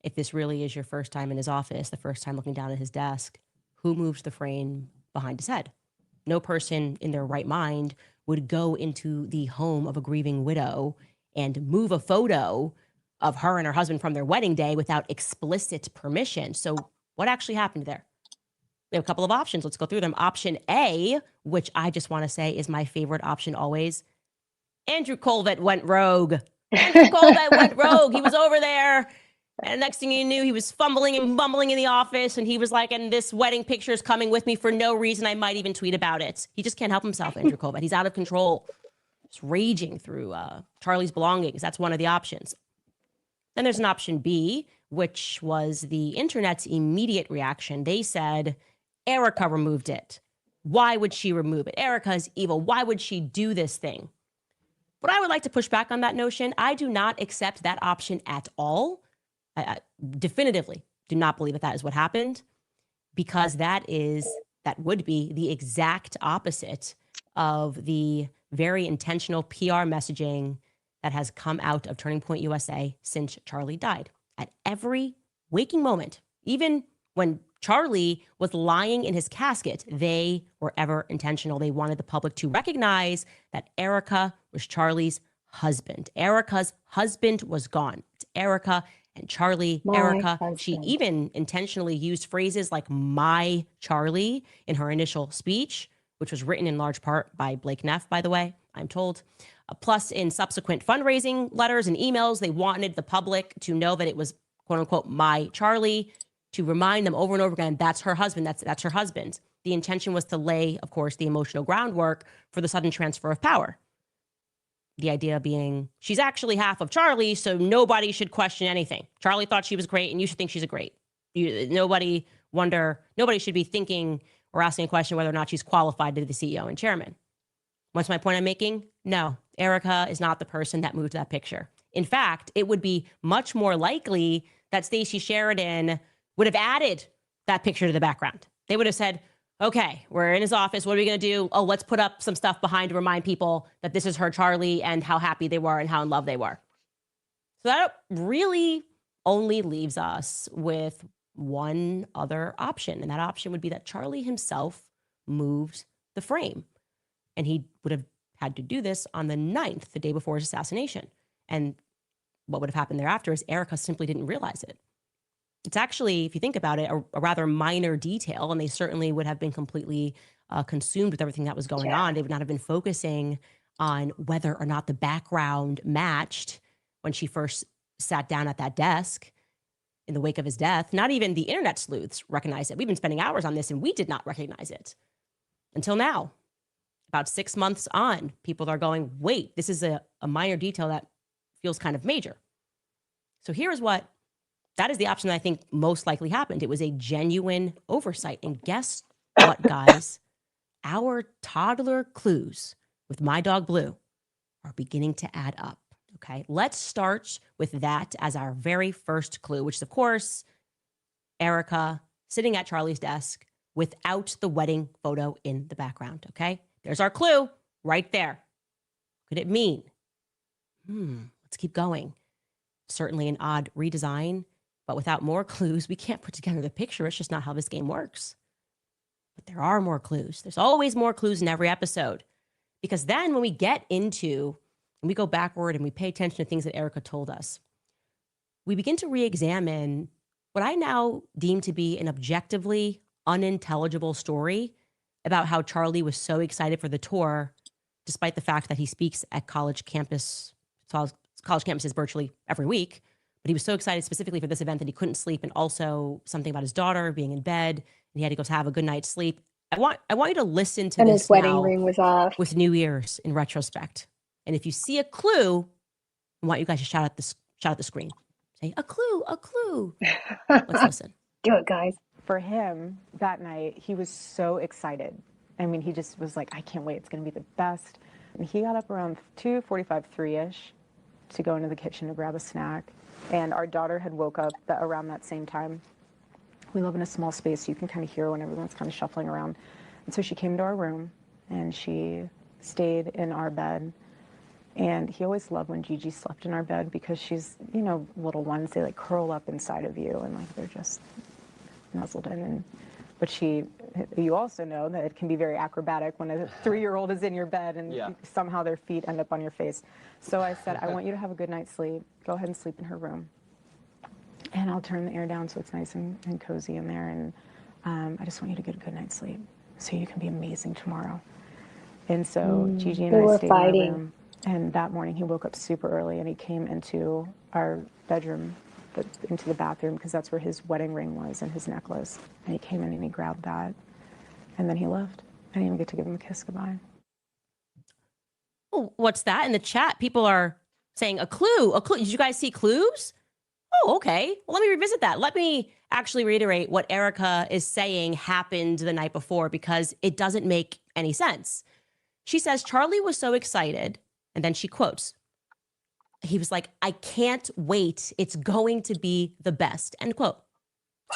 Speaker 4: If this really is your first time in his office, the first time looking down at his desk, who moved the frame behind his head? No person in their right mind would go into the home of a grieving widow and move a photo of her and her husband from their wedding day without explicit permission. So what actually happened there? We have a couple of options. Let's go through them. Option A, which I just want to say is my favorite option always. Andrew Colvett went rogue. Andrew Colvett went rogue. He was over there. And next thing you knew, he was fumbling and bumbling in the office. And he was like, and this wedding picture is coming with me for no reason. I might even tweet about it. He just can't help himself, Andrew Colvett. He's out of control. Just raging through Charlie's belongings. That's one of the options. Then there's an option B, which was the internet's immediate reaction. They said, Erika removed it. Why would she remove it? Erika's evil. Why would she do this thing? But I would like to push back on that notion. I do not accept that option at all. I definitively do not believe that is what happened, because that would be the exact opposite of the very intentional PR messaging that has come out of Turning Point USA since Charlie died. At every waking moment, even when Charlie was lying in his casket, they were ever intentional. They wanted the public to recognize that Erika was Charlie's husband. Erika's husband was gone. It's Erika and Charlie. Erika, she even intentionally used phrases like my Charlie in her initial speech, which was written in large part by Blake Neff, by the way, I'm told. Plus, in subsequent fundraising letters and emails, they wanted the public to know that it was, quote unquote, my Charlie, to remind them over and over again, that's her husband, that's her husband. The intention was to lay, of course, the emotional groundwork for the sudden transfer of power. The idea being, she's actually half of Charlie, so nobody should question anything. Charlie thought she was great, and you should think she's great. Nobody should be thinking or asking a question whether or not she's qualified to be the CEO and chairman. What's my point I'm making? No, Erika is not the person that moved that picture. In fact, it would be much more likely that Stacey Sheridan would have added that picture to the background. They would have said, okay, we're in his office. What are we going to do? Oh, let's put up some stuff behind to remind people that this is her Charlie and how happy they were and how in love they were. So that really only leaves us with one other option. And that option would be that Charlie himself moved the frame. And he would have had to do this on the 9th, the day before his assassination. And what would have happened thereafter is Erika simply didn't realize it. It's actually, if you think about it, a rather minor detail, and they certainly would have been completely consumed with everything that was going on. They would not have been focusing on whether or not the background matched when she first sat down at that desk in the wake of his death. Not even the internet sleuths recognize it. We've been spending hours on this, and we did not recognize it until now. About 6 months on, people are going, wait, this is a minor detail that feels kind of major. So that is the option that I think most likely happened. It was a genuine oversight. And guess what, guys? Our toddler clues with My Dog Blue are beginning to add up. Okay, let's start with that as our very first clue, which is, of course, Erika sitting at Charlie's desk without the wedding photo in the background. Okay, there's our clue right there. What could it mean? Let's keep going. Certainly an odd redesign, but without more clues, we can't put together the picture. It's just not how this game works. But there are more clues. There's always more clues in every episode. Because then when we get into, and we go backward and we pay attention to things that Erika told us, we begin to re-examine what I now deem to be an objectively unintelligible story about how Charlie was so excited for the tour, despite the fact that he speaks at college campuses virtually every week. But he was so excited specifically for this event that he couldn't sleep, and also something about his daughter being in bed, and he had to go have a good night's sleep. I want you to listen to
Speaker 2: And
Speaker 4: this
Speaker 2: his wedding
Speaker 4: now
Speaker 2: ring was off.
Speaker 4: with new ears in retrospect. And if you see a clue, I want you guys to shout at the screen. Say, a clue, a clue. Let's listen.
Speaker 2: Do it, guys.
Speaker 5: For him, that night, he was so excited. I mean, he just was like, I can't wait. It's going to be the best. And he got up around 2:45, 3-ish to go into the kitchen to grab a snack. And our daughter had woke up around that same time. We live in a small space, so you can kind of hear when everyone's kind of shuffling around. And so she came into our room, and she stayed in our bed. And he always loved when Gigi slept in our bed because she's, little ones, they like curl up inside of you and like they're just nuzzled in. But you also know that it can be very acrobatic when a 3-year-old is in your bed and somehow their feet end up on your face. So I said, I want you to have a good night's sleep. Go ahead and sleep in her room. And I'll turn the air down so it's nice and cozy in there. And I just want you to get a good night's sleep so you can be amazing tomorrow. And so Gigi and I stayed in our room. And that morning he woke up super early and he came into our bedroom, into the bathroom, because that's where his wedding ring was and his necklace. And he came in and he grabbed that. And then he left. I didn't even get to give him a kiss goodbye.
Speaker 4: Oh, what's that? In the chat, people are saying a clue. Did you guys see clues? Oh, okay. Well, let me revisit that. Let me actually reiterate what Erika is saying happened the night before, because it doesn't make any sense. She says, Charlie was so excited. And then she quotes, he was like, I can't wait. It's going to be the best. End quote.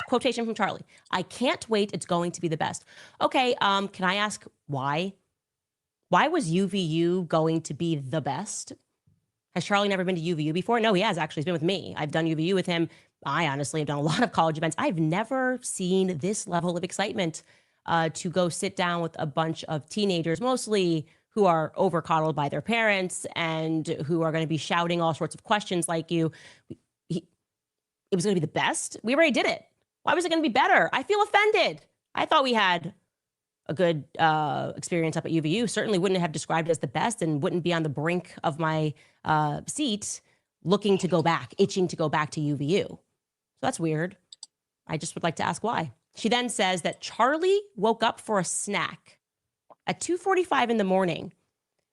Speaker 4: Quotation from Charlie. I can't wait. It's going to be the best. Okay. Can I ask why? Why was UVU going to be the best? Has Charlie never been to UVU before? No, he has actually. He's been with me. I've done UVU with him. I honestly have done a lot of college events. I've never seen this level of excitement to go sit down with a bunch of teenagers, mostly who are over-coddled by their parents and who are going to be shouting all sorts of questions like you. It was going to be the best? We already did it. Why was it going to be better? I feel offended. I thought we had a good experience up at UVU. Certainly wouldn't have described it as the best and wouldn't be on the brink of my seat looking to go back, itching to go back to UVU. So that's weird. I just would like to ask why. She then says that Charlie woke up for a snack at 2:45 in the morning.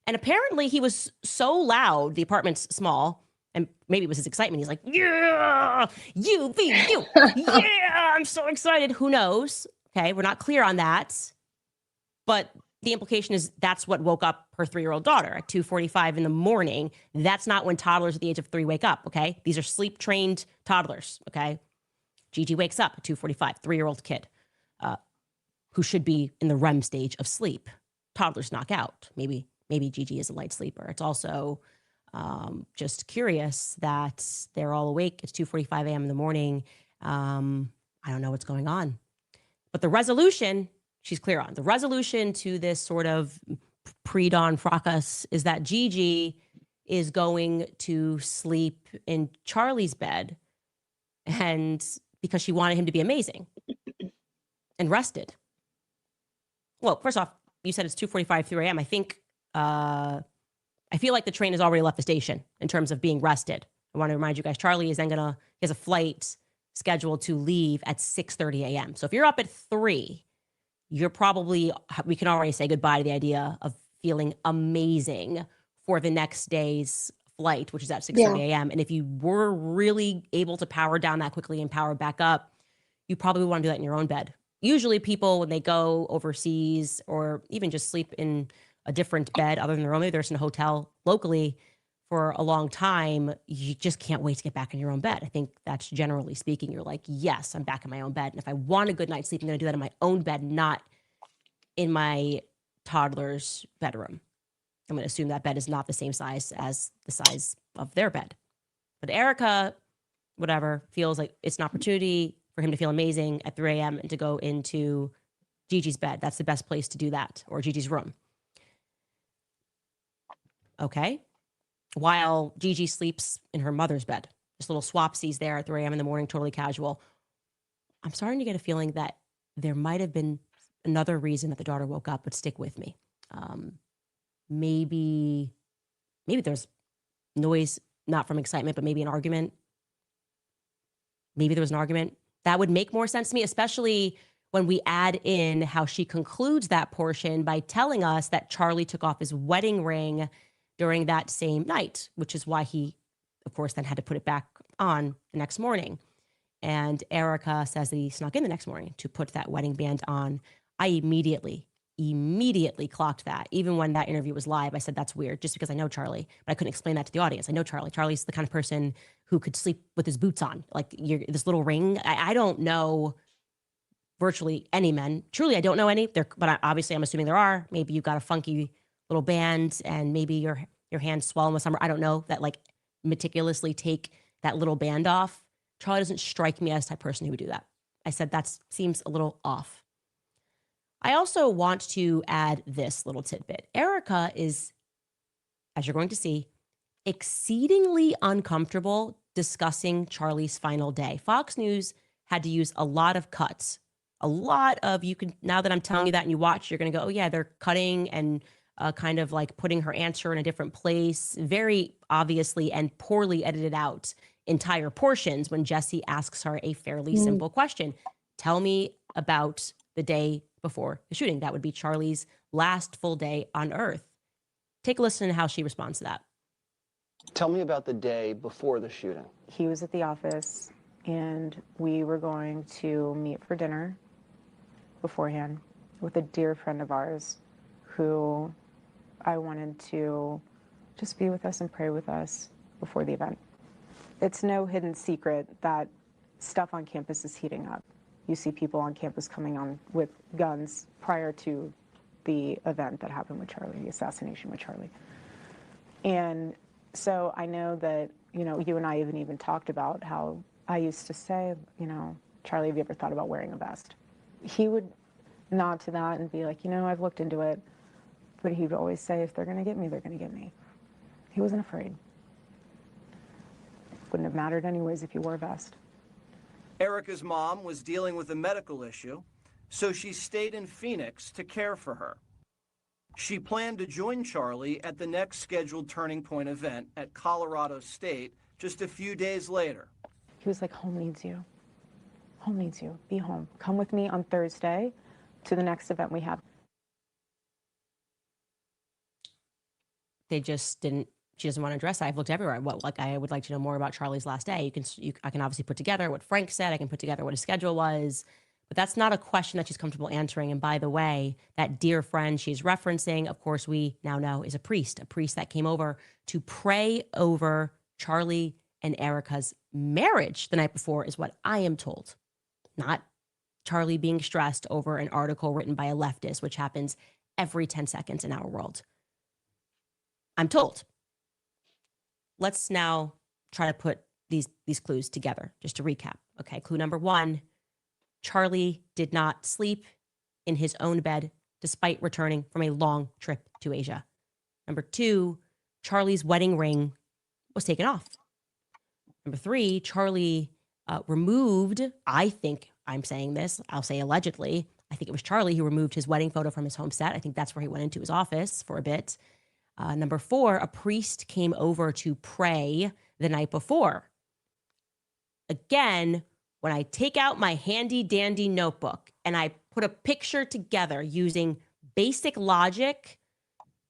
Speaker 4: And apparently he was so loud, the apartment's small, and maybe it was his excitement. He's like, yeah, UVU, yeah, I'm so excited. Who knows? Okay, we're not clear on that. But the implication is that's what woke up her 3-year-old daughter at 2:45 in the morning. That's not when toddlers at the age of 3 wake up, okay? These are sleep-trained toddlers, okay? Gigi wakes up at 2:45, 3-year-old kid who should be in the REM stage of sleep. Toddlers knock out. Maybe Gigi is a light sleeper. It's also just curious that they're all awake. It's 2:45 a.m. in the morning. I don't know what's going on. But the resolution, she's clear on. The resolution to this sort of pre-dawn fracas is that Gigi is going to sleep in Charlie's bed, and because she wanted him to be amazing and rested. Well, first off, you said it's 2:45, 3 a.m. I think, I feel like the train has already left the station in terms of being rested. I want to remind you guys, Charlie is then he has a flight scheduled to leave at 6:30 a.m. So if you're up at 3, we can already say goodbye to the idea of feeling amazing for the next day's flight, which is at 6:30 a.m. And if you were really able to power down that quickly and power back up, you probably want to do that in your own bed. Usually people, when they go overseas or even just sleep in a different bed other than their own, maybe they're in a hotel locally for a long time, you just can't wait to get back in your own bed. I think that's generally speaking, you're like, yes, I'm back in my own bed. And if I want a good night's sleep, I'm going to do that in my own bed, not in my toddler's bedroom. I'm going to assume that bed is not the same size as the size of their bed. But Erika, whatever, feels like it's an opportunity for him to feel amazing at 3 a.m. and to go into Gigi's bed. That's the best place to do that, or Gigi's room. Okay. While Gigi sleeps in her mother's bed. Just little swapsies there at 3 a.m. in the morning, totally casual. I'm starting to get a feeling that there might have been another reason that the daughter woke up, but stick with me. Maybe there's noise, not from excitement, but maybe an argument. Maybe there was an argument. That would make more sense to me, especially when we add in how she concludes that portion by telling us that Charlie took off his wedding ring during that same night, which is why he, of course, then had to put it back on the next morning. And Erika says that he snuck in the next morning to put that wedding band on. I immediately clocked that. Even when that interview was live, I said, that's weird, just because I know Charlie, but I couldn't explain that to the audience. I know Charlie. Charlie's the kind of person who could sleep with his boots on. Like this little ring. I don't know virtually any men. Truly, I don't know any. But obviously, I'm assuming there are. Maybe you've got a funky little band and maybe your hand's swollen with summer. I don't know, that like meticulously take that little band off. Charlie doesn't strike me as the type of person who would do that. I said that seems a little off. I also want to add this little tidbit. Erika is, as you're going to see, exceedingly uncomfortable discussing Charlie's final day. Fox News had to use a lot of cuts. A lot of, now that I'm telling you that and you watch, you're going to go, oh yeah, they're cutting and kind of like putting her answer in a different place, very obviously and poorly edited out entire portions when Jesse asks her a fairly simple question. Tell me about the day before the shooting. That would be Charlie's last full day on Earth. Take a listen to how she responds to that.
Speaker 6: Tell me about the day before the shooting.
Speaker 5: He was at the office and we were going to meet for dinner beforehand with a dear friend of ours who I wanted to just be with us and pray with us before the event. It's no hidden secret that stuff on campus is heating up. You see people on campus coming on with guns prior to the event that happened with Charlie, the assassination with Charlie. And so I know that, you and I even talked about how I used to say, Charlie, have you ever thought about wearing a vest? He would nod to that and be like, I've looked into it. But he would always say, if they're going to get me, they're going to get me. He wasn't afraid. Wouldn't have mattered anyways if he wore a vest.
Speaker 7: Erika's mom was dealing with a medical issue, so she stayed in Phoenix to care for her. She planned to join Charlie at the next scheduled Turning Point event at Colorado State just a few days later.
Speaker 5: He was like, home needs you. Home needs you. Be home. Come with me on Thursday to the next event we have.
Speaker 4: They just didn't. She doesn't want to address that. I've looked everywhere. I would like to know more about Charlie's last day. I can obviously put together what Frank said. I can put together what his schedule was, But that's not a question that she's comfortable answering. And by the way, that dear friend she's referencing, of course, we now know is a priest that came over to pray over Charlie and Erika's marriage the night before, is what I am told. Not Charlie being stressed over an article written by a leftist, which happens every 10 seconds in our world. I'm told. Let's now try to put these clues together, just to recap. Okay, clue number 1, Charlie did not sleep in his own bed despite returning from a long trip to Asia. Number 2, Charlie's wedding ring was taken off. Number 3, Charlie removed, I think I'm saying this, I'll say allegedly, I think it was Charlie who removed his wedding photo from his home set. I think that's where he went into his office for a bit. Number 4, a priest came over to pray the night before. Again, when I take out my handy dandy notebook and I put a picture together using basic logic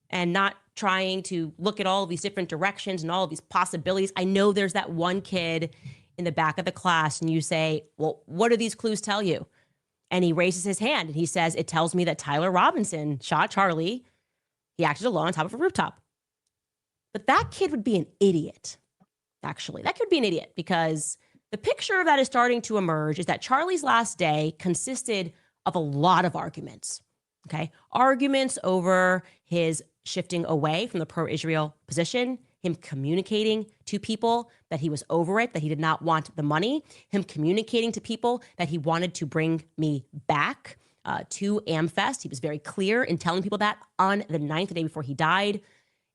Speaker 4: and not trying to look at all of these different directions and all of these possibilities, I know there's that one kid in the back of the class and you say, well, what do these clues tell you? And he raises his hand and he says, it tells me that Tyler Robinson shot Charlie. He acted alone on top of a rooftop. But that kid would be an idiot, actually. That could be an idiot because the picture that is starting to emerge is that Charlie's last day consisted of a lot of arguments, okay? Arguments over his shifting away from the pro-Israel position, him communicating to people that he was over it, that he did not want the money, him communicating to people that he wanted to bring me back to AmFest. He was very clear in telling people that on the 9th, the day before he died.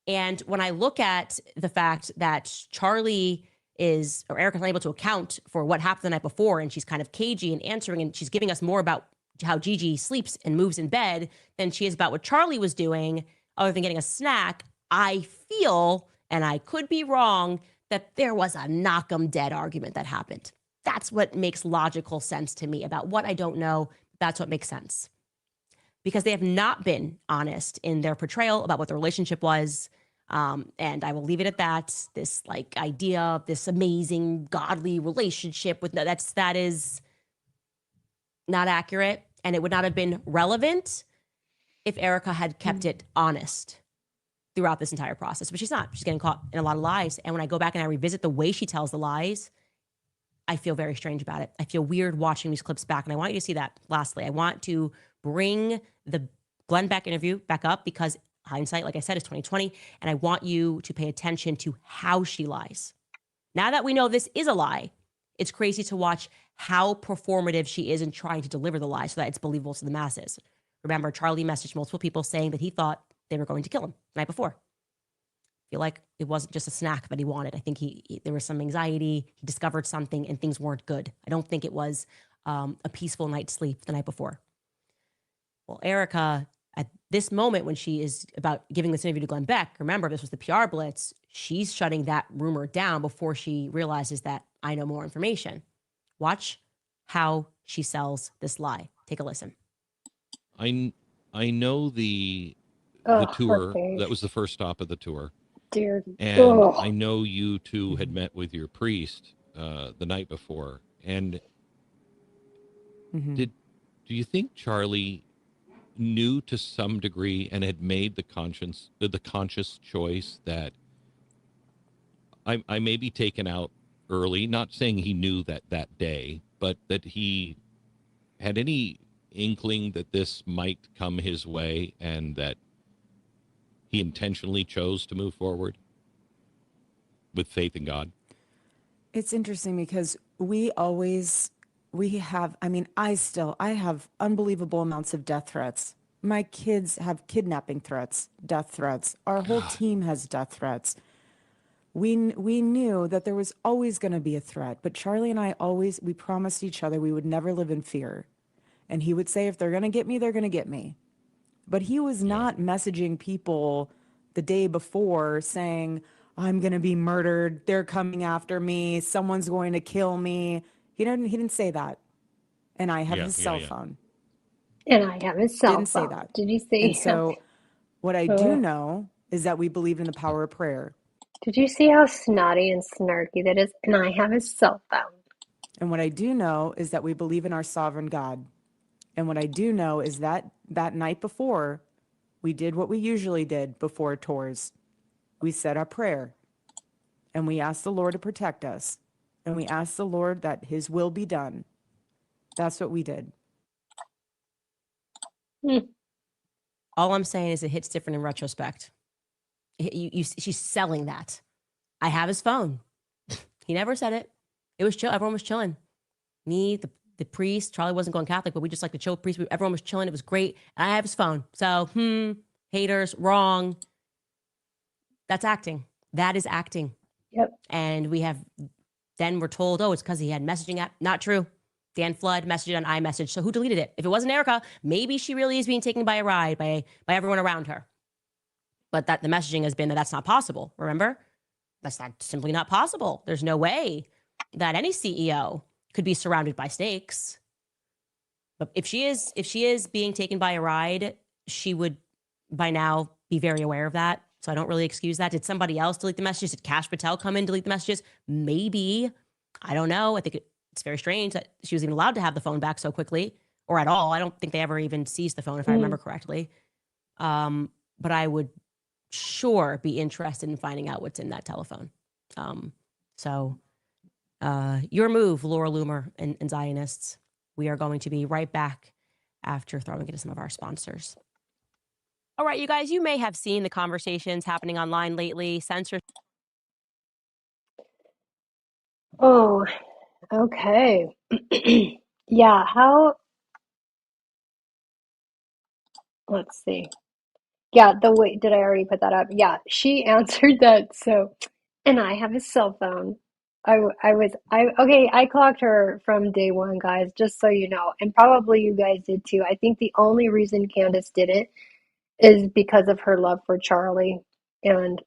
Speaker 4: And when I look at the fact that Charlie or Erika's unable to account for what happened the night before, and she's kind of cagey in answering, and she's giving us more about how Gigi sleeps and moves in bed than she is about what Charlie was doing, other than getting a snack, I feel, and I could be wrong, that there was a knock 'em dead argument that happened. That's what makes logical sense to me about what I don't know. That's what makes sense. Because they have not been honest in their portrayal about what the relationship was. And I will leave it at that. This like idea of this amazing godly relationship that is not accurate, and it would not have been relevant if Erika had kept it honest throughout this entire process. But she's not. She's getting caught in a lot of lies. And when I go back and I revisit the way she tells the lies, I feel very strange about it. I feel weird watching these clips back. And I want you to see that. Lastly, I want to bring the Glenn Beck interview back up because hindsight, like I said, is 2020. And I want you to pay attention to how she lies. Now that we know this is a lie, it's crazy to watch how performative she is in trying to deliver the lie so that it's believable to the masses. Remember, Charlie messaged multiple people saying that he thought they were going to kill him the night before. I feel like it wasn't just a snack that he wanted. I think there was some anxiety. He discovered something and things weren't good. I don't think it was a peaceful night's sleep the night before. Well, Erika, at this moment when she is about giving this interview to Glenn Beck, remember, this was the PR blitz, she's shutting that rumor down before she realizes that I know more information. Watch how she sells this lie. Take a listen.
Speaker 8: I know the tour. That was the first stop of the tour.
Speaker 2: Dear.
Speaker 8: And I know you two had met with your priest the night before. And do you think Charlie knew to some degree and had made the conscious choice that I may be taken out early, not saying he knew that day, but that he had any inkling that this might come his way and that he intentionally chose to move forward with faith in God?
Speaker 5: It's interesting because I have unbelievable amounts of death threats. My kids have kidnapping threats, death threats. Our whole team has death threats. We knew that there was always going to be a threat, but Charlie and I we promised each other we would never live in fear. And he would say, if they're going to get me, they're going to get me. But he was not messaging people the day before saying, I'm going to be murdered. They're coming after me. Someone's going to kill me. He didn't say that. And I have his cell phone.
Speaker 2: And I have his cell phone.
Speaker 5: Didn't say that.
Speaker 2: Did you see?
Speaker 5: And so what I do know is that we believed in the power of prayer.
Speaker 2: Did you see how snotty and snarky that is? And I have his cell phone.
Speaker 5: And what I do know is that we believe in our sovereign God. And what I do know is that that night before, we did what we usually did before tours. We said our prayer and we asked the Lord to protect us. And we asked the Lord that his will be done. That's what we did.
Speaker 4: All I'm saying is it hits different in retrospect. She's selling that. I have his phone. He never said it. It was chill. Everyone was chilling. Me, the priest, Charlie wasn't going Catholic, but we just like the chill priest. Everyone was chilling. It was great. And I have his phone. So, haters, wrong. That's acting. That is acting.
Speaker 2: Yep.
Speaker 4: And then we're told, oh, it's because he had messaging app. Not true. Dan Flood messaged it on iMessage. So who deleted it? If it wasn't Erika, maybe she really is being taken by a ride by everyone around her. But that the messaging has been that that's not possible. Remember? That's not simply not possible. There's no way that any CEO could be surrounded by snakes. But if she is being taken by a ride, she would by now be very aware of that. So I don't really excuse that. Did somebody else delete the messages? Did Cash Patel come in, delete the messages? Maybe. I don't know. I think it's very strange that she was even allowed to have the phone back so quickly or at all. I don't think they ever even seized the phone, if I remember correctly. But I would sure be interested in finding out what's in that telephone. So your move, Laura Loomer and Zionists. We are going to be right back after throwing into some of our sponsors. All right, you guys, you may have seen the conversations happening online lately. Censorship.
Speaker 2: Oh, okay. Yeah, let's see. Yeah, did I already put that up? Yeah, she answered that. So, and I have a cell phone. I clocked her from day one, guys, just so you know. And probably you guys did too. I think the only reason Candace did it is because of her love for Charlie. And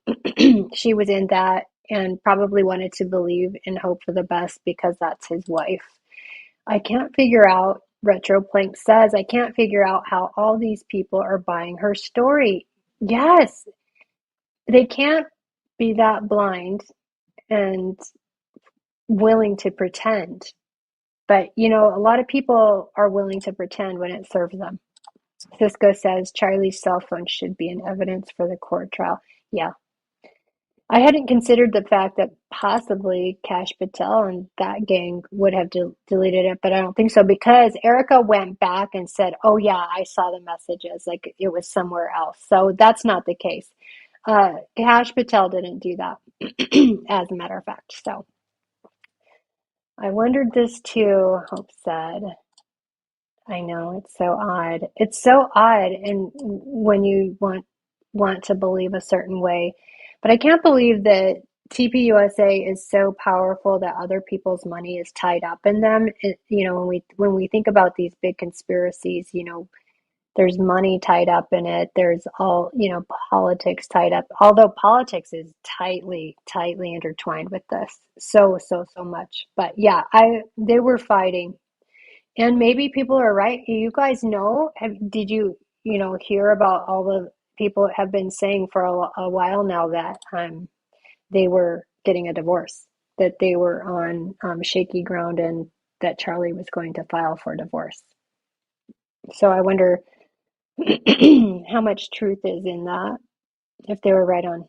Speaker 2: she was in that and probably wanted to believe and hope for the best because that's his wife. I can't figure out, Retroplank says, I can't figure out how all these people are buying her story. Yes, they can't be that blind and willing to pretend. But, a lot of people are willing to pretend when it serves them. Cisco says Charlie's cell phone should be an evidence for the court trial. Yeah. I hadn't considered the fact that possibly Cash Patel and that gang would have deleted it, but I don't think so because Erika went back and said, oh, yeah, I saw the messages, like it was somewhere else. So that's not the case. Cash Patel didn't do that, as a matter of fact. So I wondered this too, Hope said. I know, it's so odd. It's so odd, and when you want to believe a certain way. But I can't believe that TPUSA is so powerful that other people's money is tied up in them. When we think about these big conspiracies, there's money tied up in it. There's all, politics tied up. Although politics is tightly intertwined with this, so much. But yeah, they were fighting. And maybe people are right. You guys know, did you, hear about all the people have been saying for a while now that they were getting a divorce, that they were on shaky ground and that Charlie was going to file for divorce. So I wonder how much truth is in that, if they were right on.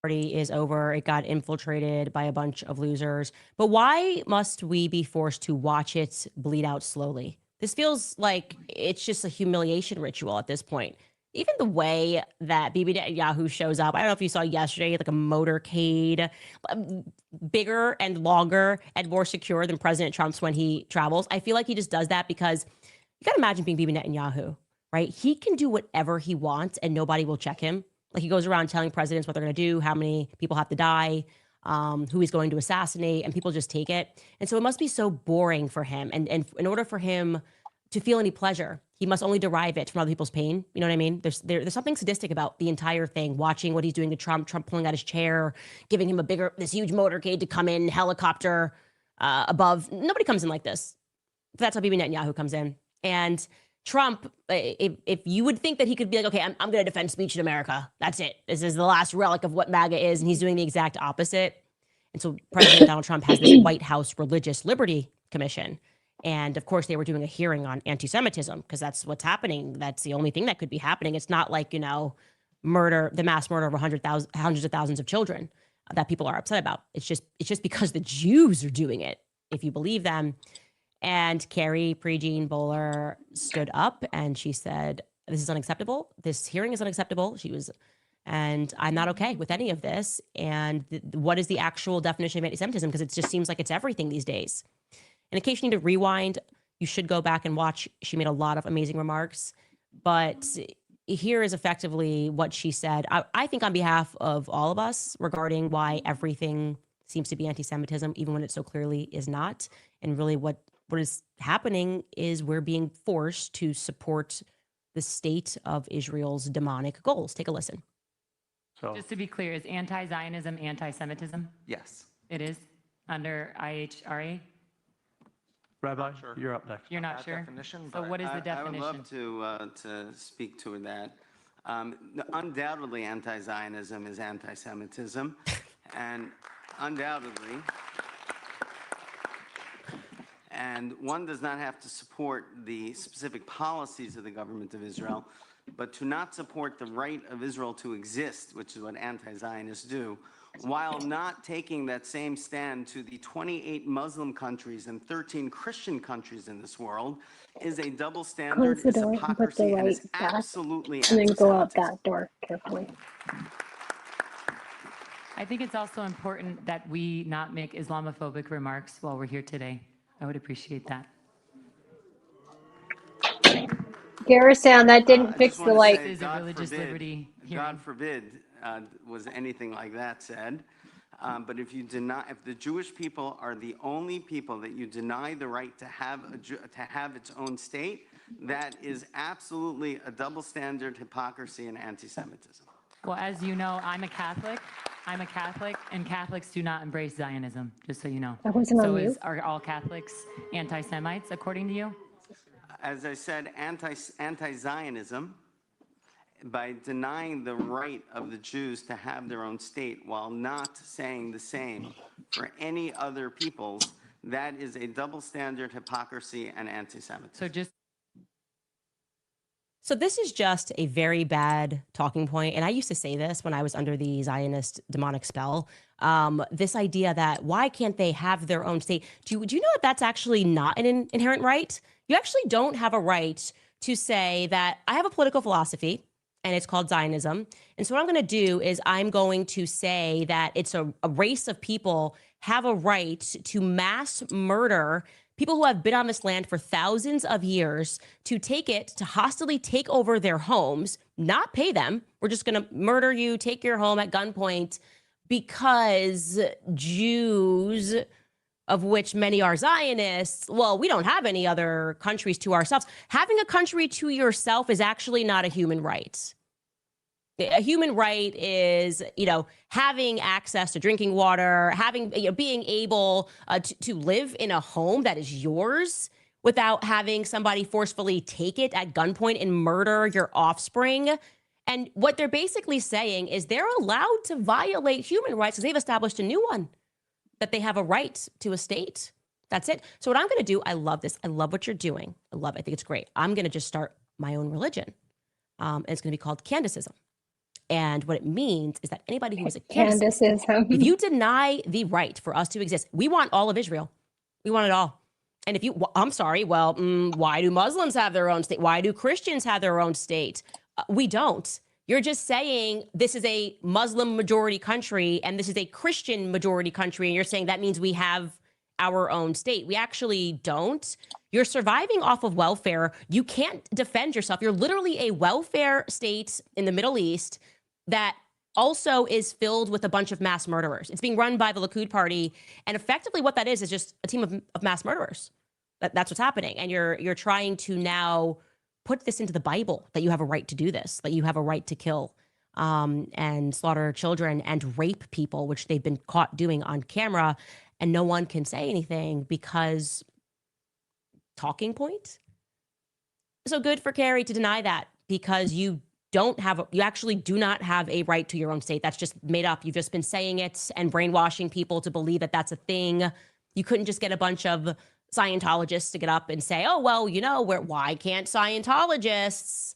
Speaker 4: Party is over. It got infiltrated by a bunch of losers. But why must we be forced to watch it bleed out slowly? This feels like it's just a humiliation ritual at this point. Even the way that Bibi Netanyahu shows up, I don't know if you saw yesterday, like a motorcade, bigger and longer and more secure than President Trump's when he travels. I feel like he just does that because you got to imagine being Bibi Netanyahu, right? He can do whatever he wants and nobody will check him. Like he goes around telling presidents what they're going to do, how many people have to die, who he's going to assassinate, and people just take it. And so it must be so boring for him. And in order for him to feel any pleasure, he must only derive it from other people's pain. You know what I mean? There's something sadistic about the entire thing. Watching what he's doing to Trump pulling out his chair, giving him this huge motorcade to come in, helicopter above. Nobody comes in like this. That's how Bibi Netanyahu comes in. And Trump, if you would think that he could be like, okay, I'm going to defend speech in America. That's it. This is the last relic of what MAGA is. And he's doing the exact opposite. And so President Donald Trump has this White House Religious Liberty Commission. And of course, they were doing a hearing on anti-Semitism because that's what's happening. That's the only thing that could be happening. It's not like, murder, the mass murder of hundreds of thousands of children that people are upset about. It's just because the Jews are doing it, if you believe them. And Carrie Prejean Bowler stood up and she said, "This is unacceptable. This hearing is unacceptable." And I'm not okay with any of this. And what is the actual definition of anti-Semitism? Because it just seems like it's everything these days. And in case you need to rewind, you should go back and watch. She made a lot of amazing remarks, but here is effectively what she said. I think on behalf of all of us regarding why everything seems to be anti-Semitism, even when it so clearly is not. And really what is happening is we're being forced to support the state of Israel's demonic goals. Take a listen.
Speaker 9: So, just to be clear, is anti-Zionism anti-Semitism?
Speaker 10: Yes.
Speaker 9: It is under IHRA?
Speaker 10: Rabbi, sure. You're up next.
Speaker 9: You're not sure?
Speaker 10: Definition,
Speaker 9: so what is the definition?
Speaker 11: I would love to speak to that. Undoubtedly, anti-Zionism is anti-Semitism, and undoubtedly, and one does not have to support the specific policies of the government of Israel, but to not support the right of Israel to exist, which is what anti-Zionists do, while not taking that same stand to the 28 Muslim countries and 13 Christian countries in this world, is a double standard,
Speaker 2: Close the
Speaker 11: is
Speaker 2: door and put the
Speaker 11: hypocrisy, and
Speaker 2: light
Speaker 11: is
Speaker 2: back,
Speaker 11: absolutely
Speaker 2: and then go out
Speaker 11: anti-Semitism.
Speaker 2: that door carefully.
Speaker 9: I think it's also important that we not make Islamophobic remarks while we're here today. I would appreciate that.
Speaker 2: Garrison, that didn't fix the light.
Speaker 9: This is a religious liberty hearing.
Speaker 11: God forbid was anything like that said. But if the Jewish people are the only people that you deny the right to have its own state, that is absolutely a double standard, hypocrisy, and anti-Semitism.
Speaker 9: Well, as you know, I'm a Catholic, and Catholics do not embrace Zionism, just so you know.
Speaker 2: That wasn't on you.
Speaker 9: Are all Catholics anti-Semites, according to you?
Speaker 11: As I said, anti-Zionism, by denying the right of the Jews to have their own state while not saying the same for any other peoples, that is a double standard, hypocrisy, and anti-Semitism.
Speaker 4: So this is just a very bad talking point. And I used to say this when I was under the Zionist demonic spell. This idea that why can't they have their own state? Do you know that that's actually not an inherent right? You actually don't have a right to say that I have a political philosophy and it's called Zionism. And so what I'm going to do is I'm going to say that it's a race of people have a right to mass murder people who have been on this land for thousands of years, to hostilely take over their homes, not pay them. We're just going to murder you, take your home at gunpoint because Jews, of which many are Zionists, well, we don't have any other countries to ourselves. Having a country to yourself is actually not a human right. A human right is, having access to drinking water, being able to live in a home that is yours without having somebody forcefully take it at gunpoint and murder your offspring. And what they're basically saying is they're allowed to violate human rights because they've established a new one, that they have a right to a state. That's it. So what I'm going to do, I love this. I love what you're doing. I think it's great. I'm going to just start my own religion. And it's going to be called Candaceism. And what it means is that anybody who is a Candaceism, if you deny the right for us to exist, we want all of Israel. We want it all. And if you, I'm sorry, well, why do Muslims have their own state? Why do Christians have their own state? We don't. You're just saying this is a Muslim majority country and this is a Christian majority country. And you're saying that means we have our own state. We actually don't. You're surviving off of welfare. You can't defend yourself. You're literally a welfare state in the Middle East that also is filled with a bunch of mass murderers. It's being run by the Likud party. And effectively what that is just a team of mass murderers. That's what's happening. And you're trying to now put this into the Bible, that you have a right to do this, that you have a right to kill and slaughter children and rape people, which they've been caught doing on camera. And no one can say anything because talking point. So good for Carrie to deny that, because you actually do not have a right to your own state. That's just made up. You've just been saying it and brainwashing people to believe that that's a thing. You couldn't just get a bunch of Scientologists to get up and say, oh, well, why can't Scientologists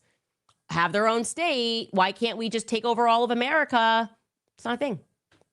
Speaker 4: have their own state? Why can't we just take over all of America? It's not a thing.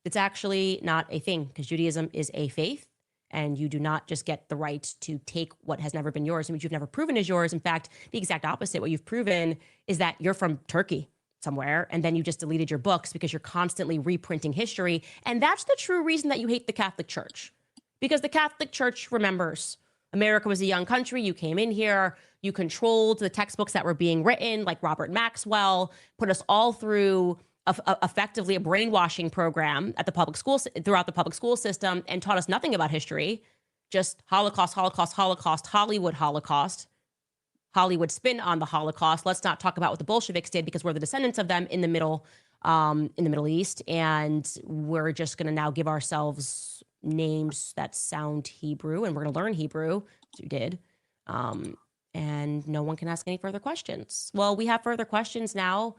Speaker 4: It's actually not a thing because Judaism is a faith and you do not just get the right to take what has never been yours and what you've never proven is yours. In fact, the exact opposite. What you've proven is that you're from Turkey somewhere and then you just deleted your books because you're constantly reprinting history. And that's the true reason that you hate the Catholic Church. Because the Catholic Church remembers America was a young country. You came in here, you controlled the textbooks that were being written, like Robert Maxwell, put us all through effectively a brainwashing program at the public schools throughout the public school system and taught us nothing about history, just Holocaust, Holocaust, Holocaust, Hollywood, Holocaust, Hollywood spin on the Holocaust. Let's not talk about what the Bolsheviks did because we're the descendants of them in the Middle East, and we're just going to now give ourselves names that sound Hebrew, and we're going to learn Hebrew, as you did, and no one can ask any further questions. Well, we have further questions now.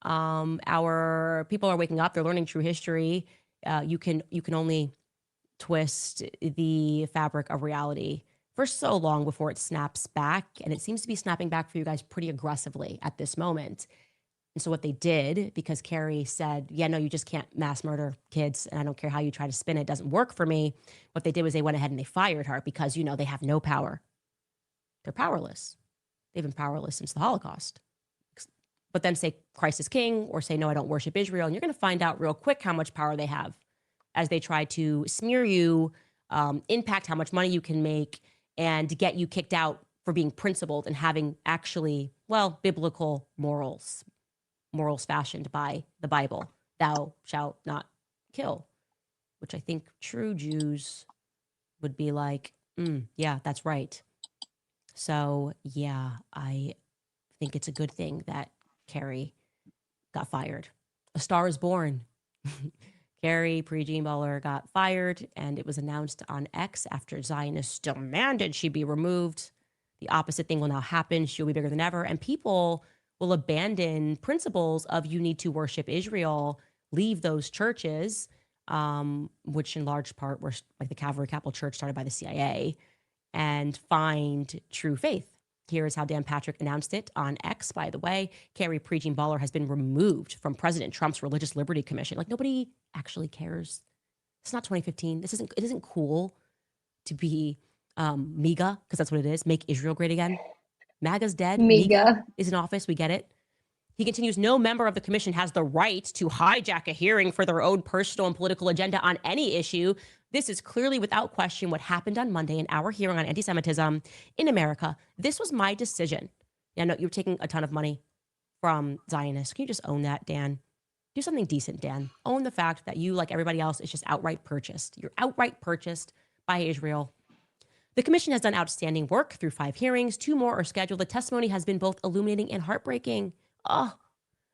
Speaker 4: Our people are waking up. They're learning true history. You can only twist the fabric of reality for so long before it snaps back, and it seems to be snapping back for you guys pretty aggressively at this moment. And so what they did, because Carrie said, yeah, no, you just can't mass murder kids, and I don't care how you try to spin it, it doesn't work for me. What they did was they went ahead and they fired her because, they have no power. They're powerless. They've been powerless since the Holocaust. But then say Christ is king or say, no, I don't worship Israel. And you're going to find out real quick how much power they have as they try to smear you, impact how much money you can make, and get you kicked out for being principled and having actually, biblical morals fashioned by the Bible. Thou shalt not kill, which I think true Jews would be like, yeah, that's right. So, yeah, I think it's a good thing that Carrie got fired. A Star is Born. Carrie Prejean Butler got fired, and it was announced on X after Zionists demanded she be removed. The opposite thing will now happen. She'll be bigger than ever, and people will abandon principles of you need to worship Israel, leave those churches, which in large part were like the Calvary Chapel Church started by the CIA, and find true faith. Here is how Dan Patrick announced it on X, by the way. Carrie Prejean Butler has been removed from President Trump's Religious Liberty Commission. Like, nobody actually cares. It's not 2015. It isn't cool to be MAGA, because that's what it is. Make Israel great again. MAGA's dead. MAGA is in office. We get it. He continues, no member of the commission has the right to hijack a hearing for their own personal and political agenda on any issue. This is clearly without question what happened on Monday in our hearing on anti-Semitism in America. This was my decision. I know you're taking a ton of money from Zionists. Can you just own that, Dan? Do something decent, Dan. Own the fact that you, like everybody else, is just outright purchased. You're outright purchased by Israel. The commission has done outstanding work through 5 hearings. 2 more are scheduled. The testimony has been both illuminating and heartbreaking.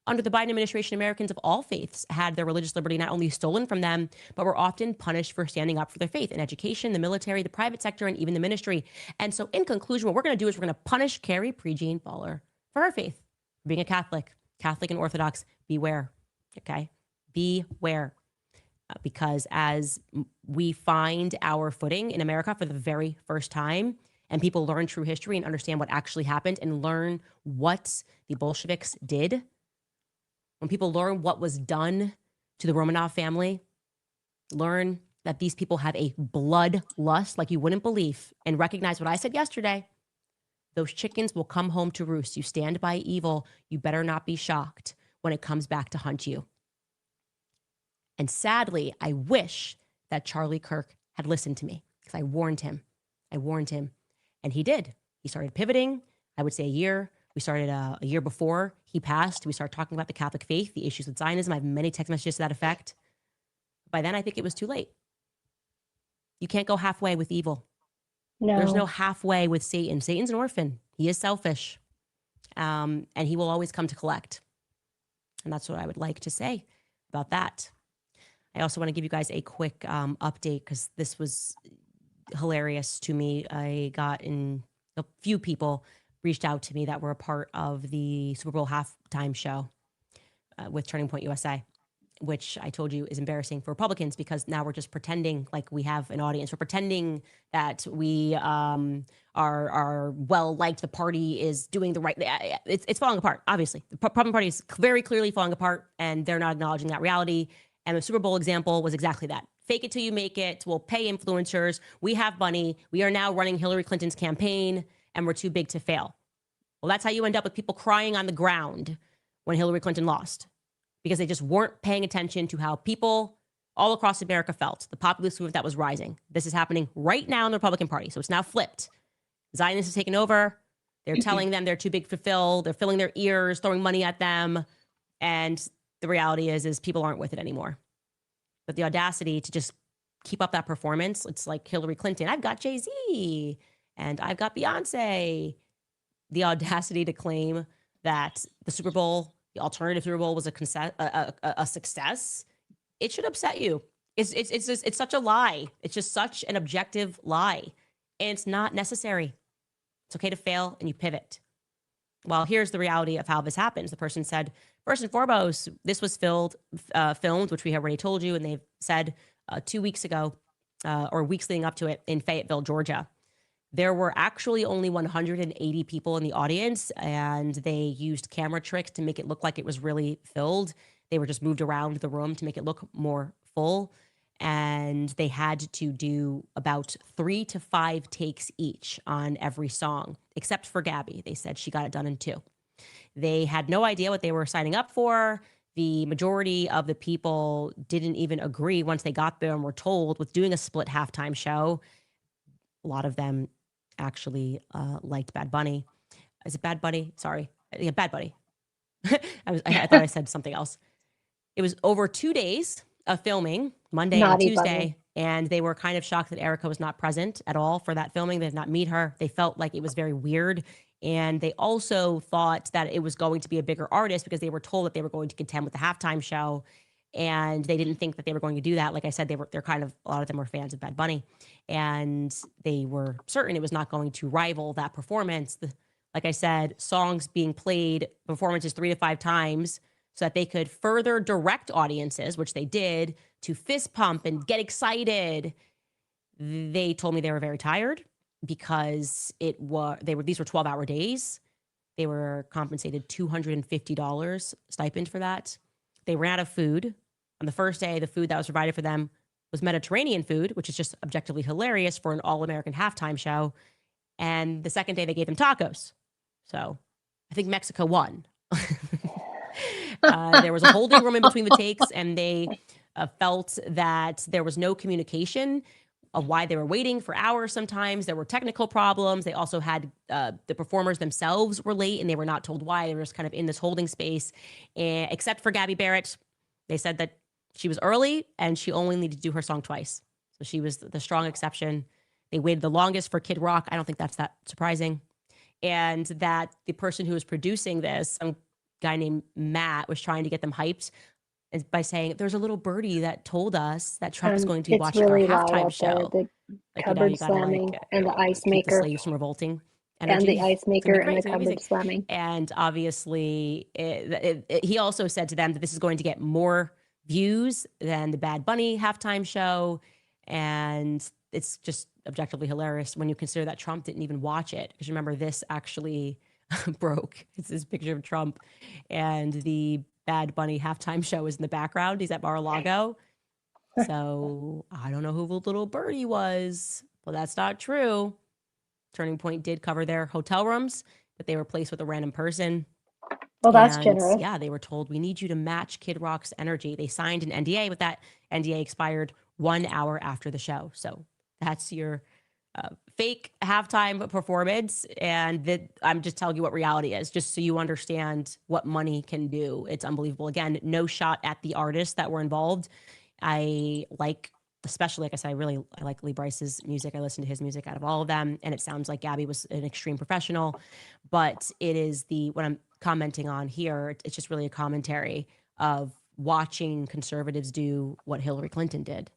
Speaker 4: Under the Biden administration, Americans of all faiths had their religious liberty not only stolen from them, but were often punished for standing up for their faith in education, the military, the private sector, and even the ministry. And so in conclusion, what we're going to do is we're going to punish Carrie Prejean Butler for her faith, for being a Catholic and Orthodox. Beware, okay? Beware. Because as we find our footing in America for the very first time, and people learn true history and understand what actually happened and learn what the Bolsheviks did, when people learn what was done to the Romanov family, learn that these people have a bloodlust like you wouldn't believe, and recognize what I said yesterday, those chickens will come home to roost. You stand by evil, you better not be shocked when it comes back to hunt you. And sadly, I wish that Charlie Kirk had listened to me, because I warned him. And he did. He started pivoting, I would say a year. We started a year before he passed. We started talking about the Catholic faith, the issues with Zionism. I have many text messages to that effect. By then, I think it was too late. You can't go halfway with evil.
Speaker 2: No.
Speaker 4: There's no halfway with Satan. Satan's an orphan. He is selfish. And he will always come to collect. And that's what I would like to say about that. I also want to give you guys a quick update, because this was hilarious to me. I got in a few people reached out to me that were a part of the Super Bowl halftime show with Turning Point USA. which I told you is embarrassing for Republicans because now we're just pretending like we have an audience. We're pretending that we are well liked. The party is doing the right. It's falling apart. Obviously, the Republican Party is very clearly falling apart, and they're not acknowledging that reality. And the Super Bowl example was exactly that. Fake it till you make it. We'll pay influencers. We have money. We are now running Hillary Clinton's campaign, and we're too big to fail. Well, that's how you end up with people crying on the ground when Hillary Clinton lost, because they just weren't paying attention to how people all across America felt, the populist movement that was rising. This is happening right now in the Republican Party. So it's now flipped. Zionists have taken over. They're telling them they're too big to fill. They're filling their ears, throwing money at them. And the reality is people aren't with it anymore. But the audacity to just keep up that performance, it's like Hillary Clinton. I've got Jay-Z and I've got Beyonce. The audacity to claim that the Super Bowl, the alternative Super Bowl, was a success. It should upset you. It's such a lie. It's just such an objective lie, and it's not necessary. It's okay to fail, and you pivot. Well, here's the reality of how this happens. The person said, first and foremost, this was filmed, which we have already told you, and they've said 2 weeks ago, or weeks leading up to it, in Fayetteville, Georgia. There were actually only 180 people in the audience, and they used camera tricks to make it look like it was really filled. They were just moved around the room to make it look more full. And they had to do about 3 to 5 takes each on every song, except for Gabby. They said she got it done in 2. They had no idea what they were signing up for. The majority of the people didn't even agree once they got there and were told with doing a split halftime show. A lot of them actually liked Bad Bunny. Is it Bad Bunny? Sorry. Yeah, Bad Bunny. I thought I said something else. It was over 2 days of filming, Monday
Speaker 2: Naughty
Speaker 4: and Tuesday,
Speaker 2: Bunny.
Speaker 4: and they were kind of shocked that Erika was not present at all for that filming. They did not meet her. They felt like it was very weird. And they also thought that it was going to be a bigger artist because they were told that they were going to contend with the halftime show. And they didn't think that they were going to do that. Like I said, they're kind of, a lot of them were fans of Bad Bunny, and they were certain it was not going to rival that performance. Like I said, songs being played, performances 3 to 5 times, so that they could further direct audiences, which they did, to fist pump and get excited. They told me they were very tired because these were 12-hour days. They were compensated $250 stipend for that. They ran out of food. On the first day, the food that was provided for them was Mediterranean food, which is just objectively hilarious for an all-American halftime show. And the second day, they gave them tacos. So I think Mexico won. There was a holding room in between the takes, and they felt that there was no communication of why they were waiting for hours. Sometimes there were technical problems. They also had the performers themselves were late, and they were not told why. They were just kind of in this holding space, and, except for Gabby Barrett. They said that she was early and she only needed to do her song twice. So she was the strong exception. They waited the longest for Kid Rock. I don't think that's that surprising. And that the person who was producing this, some guy named Matt, was trying to get them hyped by saying, there's a little birdie that told us that Trump's going to be watching
Speaker 2: really
Speaker 4: our
Speaker 2: loud
Speaker 4: halftime
Speaker 2: out
Speaker 4: show.
Speaker 2: there. The cupboard slamming and the ice
Speaker 4: keep the
Speaker 2: maker.
Speaker 4: slaves from revolting.
Speaker 2: And the ice maker and the
Speaker 4: It's gonna be
Speaker 2: cupboard
Speaker 4: amazing.
Speaker 2: slamming.
Speaker 4: And obviously, he also said to them that this is going to get more views than the Bad Bunny halftime show. And it's just objectively hilarious when you consider that Trump didn't even watch it. Because remember, this actually broke. It's this picture of Trump, and the Bad Bunny halftime show is in the background. He's at Mar-a-Lago. So I don't know who the little birdie was, but that's not true. Turning Point did cover their hotel rooms, but they were placed with a random person.
Speaker 2: Well, that's
Speaker 4: And,
Speaker 2: generous.
Speaker 4: yeah, they were told, we need you to match Kid Rock's energy. They signed an NDA, but that NDA expired 1 hour after the show. So that's your fake halftime performance. And I'm just telling you what reality is, just so you understand what money can do. It's unbelievable. Again, no shot at the artists that were involved. I like, especially, like I said, I like Lee Bryce's music. I listen to his music out of all of them. And it sounds like Gabby was an extreme professional. But it is what I'm commenting on here, it's just really a commentary of watching conservatives do what Hillary Clinton did,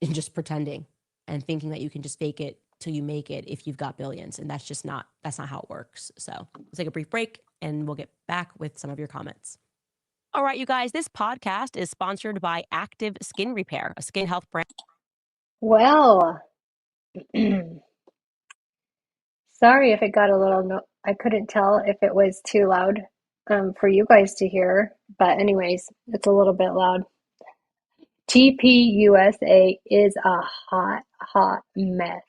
Speaker 4: and just pretending and thinking that you can just fake it till you make it if you've got billions. And that's not how it works. So let's take a brief break and we'll get back with some of your comments. All right, you guys, this podcast is sponsored by Active Skin Repair, a skin health brand.
Speaker 2: Well, sorry if it got a little, I couldn't tell if it was too loud for you guys to hear. But anyways, it's a little bit loud. TPUSA is a hot mess.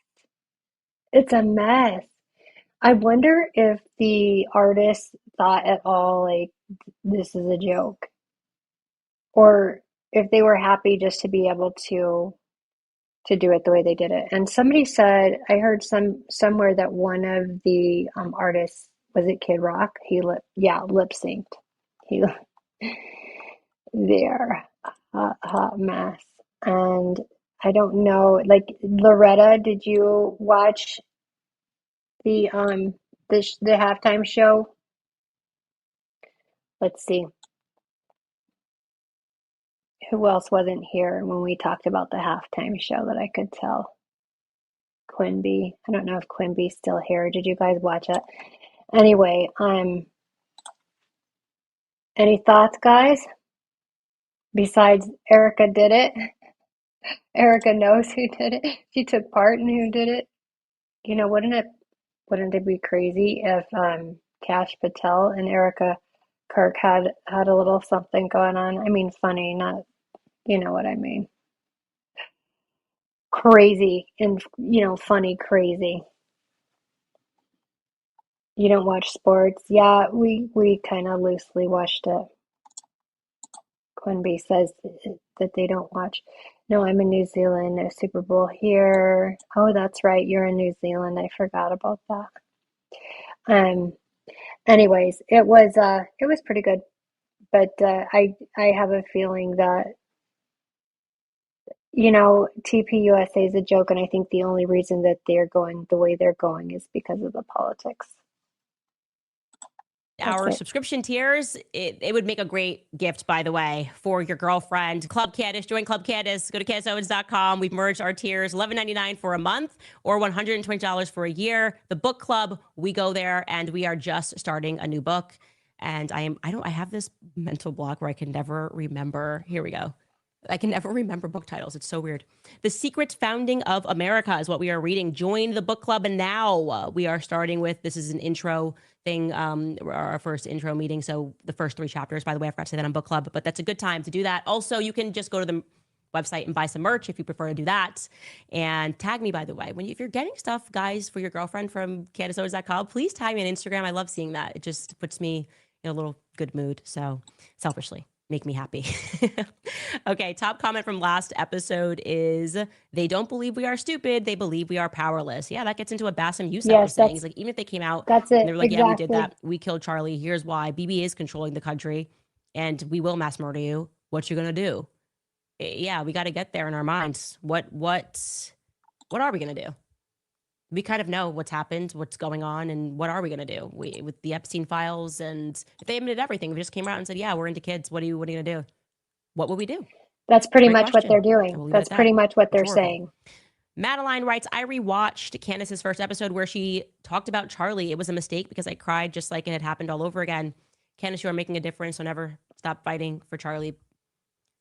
Speaker 2: It's a mess. I wonder if the artists thought at all like this is a joke, or if they were happy just to be able to do it the way they did it. And somebody said, I heard somewhere that one of the artists, was it Kid Rock? Lip synced. He They're hot mess. And I don't know, like Loretta, did you watch the the halftime show? Let's see. Who else wasn't here when we talked about the halftime show that I could tell? Quimby. I don't know if Quimby's still here. Did you guys watch it? Anyway, any thoughts, guys? Besides Erika did it. Erika knows who did it. She took part in who did it. You know, wouldn't it be crazy if Cash Patel and Erika Kirk had a little something going on? I mean, funny, not, you know what I mean. Crazy and, funny crazy. You don't watch sports? Yeah, we kind of loosely watched it. Quimby says that they don't watch. No, I'm in New Zealand. No Super Bowl here. Oh, that's right. You're in New Zealand. I forgot about that. Anyways, it was pretty good, but I have a feeling that TPUSA is a joke, and I think the only reason that they're going the way they're going is because of the politics.
Speaker 4: Our subscription tiers, it would make a great gift, by the way, for your girlfriend. Club Candace, join Club Candace. Go to CandaceOwens.com. We've merged our tiers, $11.99 for a month or $120 for a year. The book club, we go there, and we are just starting a new book. And I have this mental block where I can never remember. Here we go. I can never remember book titles. It's so weird. The Secret Founding of America is what we are reading. Join the book club. And now we are starting with, this is an intro thing, our first intro meeting. So the first 3 chapters, by the way, I forgot to say that on book club, but that's a good time to do that. Also, you can just go to the website and buy some merch if you prefer to do that. And tag me, by the way. If you're getting stuff, guys, for your girlfriend from CandaceOwens.com, please tag me on Instagram. I love seeing that. It just puts me in a little good mood. So selfishly. Make me happy. Okay, top comment from last episode is, they don't believe we are stupid, they believe we are powerless. Yeah, that gets into what Bassem Youssef was saying. He's like, even if they came out and they're like, yeah, we did that, we killed Charlie, here's why, BB is controlling the country, and we will mass murder you, what you gonna do? Yeah, we got to get there in our minds. What are we gonna do? We kind of know what's happened, what's going on, and what are we going to do? With the Epstein files, and if they admitted everything, we just came out and said, yeah, we're into kids. What are you going to do? What would we do?
Speaker 2: That's pretty much what they're doing. That's pretty much what they're saying.
Speaker 4: Madeline writes, I rewatched Candace's first episode where she talked about Charlie. It was a mistake because I cried just like it had happened all over again. Candace, you are making a difference, so never stop fighting for Charlie.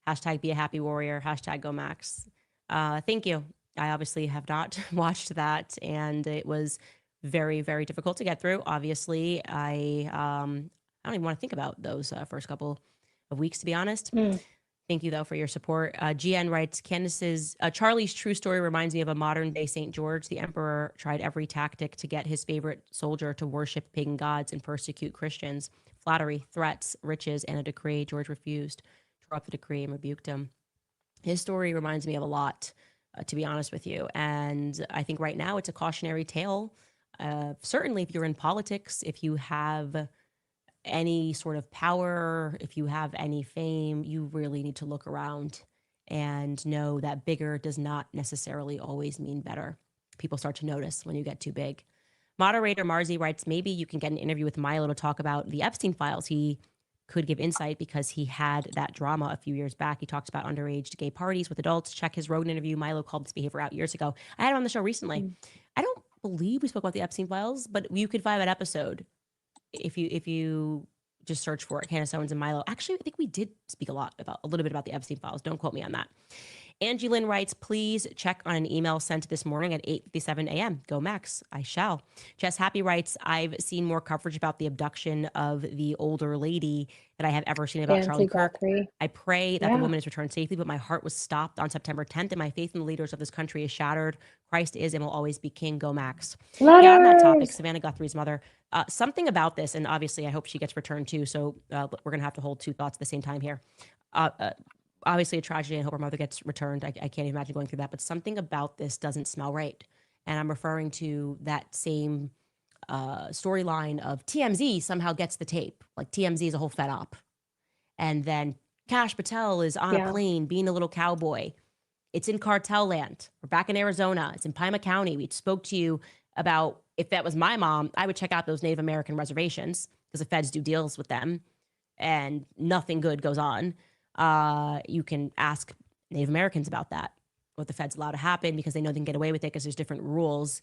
Speaker 4: Hashtag be a happy warrior. Hashtag go Max. Thank you. I obviously have not watched that, and it was very, very difficult to get through. Obviously, I don't even want to think about those first couple of weeks, to be honest. Thank you, though, for your support. GN writes, Charlie's true story reminds me of a modern-day St. George. The emperor tried every tactic to get his favorite soldier to worship pagan gods and persecute Christians. Flattery, threats, riches, and a decree. George refused, drew up the decree, and rebuked him. His story reminds me of a lot, to be honest with you. And I think right now it's a cautionary tale. Certainly if you're in politics, if you have any sort of power, if you have any fame, you really need to look around and know that bigger does not necessarily always mean better. People start to notice when you get too big. Moderator Marzi writes, maybe you can get an interview with Milo to talk about the Epstein files. He could give insight because he had that drama a few years back. He talks about underage gay parties with adults. Check his Rogan interview. Milo called this behavior out years ago. I had him on the show recently. I don't believe we spoke about the Epstein files, but you could find that episode if you Just search for it, Candace Owens and Milo. Actually, I think we did speak a little bit about the Epstein files. Don't quote me on that. Angie Lynn writes, please check on an email sent this morning at 8:57 a.m. Go Max. I shall. Jess Happy writes, I've seen more coverage about the abduction of the older lady that I have ever seen about Charlie Kirk. I pray that the woman is returned safely, but my heart was stopped on September 10th, and my faith in the leaders of this country is shattered. Christ is and will always be king. Go Max. Yeah, on that topic, Savannah Guthrie's mother, something about this, and obviously I hope she gets returned too, so we're going to have to hold two thoughts at the same time here. Obviously a tragedy. I hope her mother gets returned. I can't even imagine going through that, but something about this doesn't smell right. And I'm referring to that same storyline of TMZ somehow gets the tape. Like TMZ is a whole fed up. And then Kash Patel is on a plane being a little cowboy. It's in cartel land. We're back in Arizona. It's in Pima County. We spoke to you about if that was my mom, I would check out those Native American reservations because the feds do deals with them and nothing good goes on. You can ask Native Americans about that, what the feds allow to happen, because they know they can get away with it because there's different rules.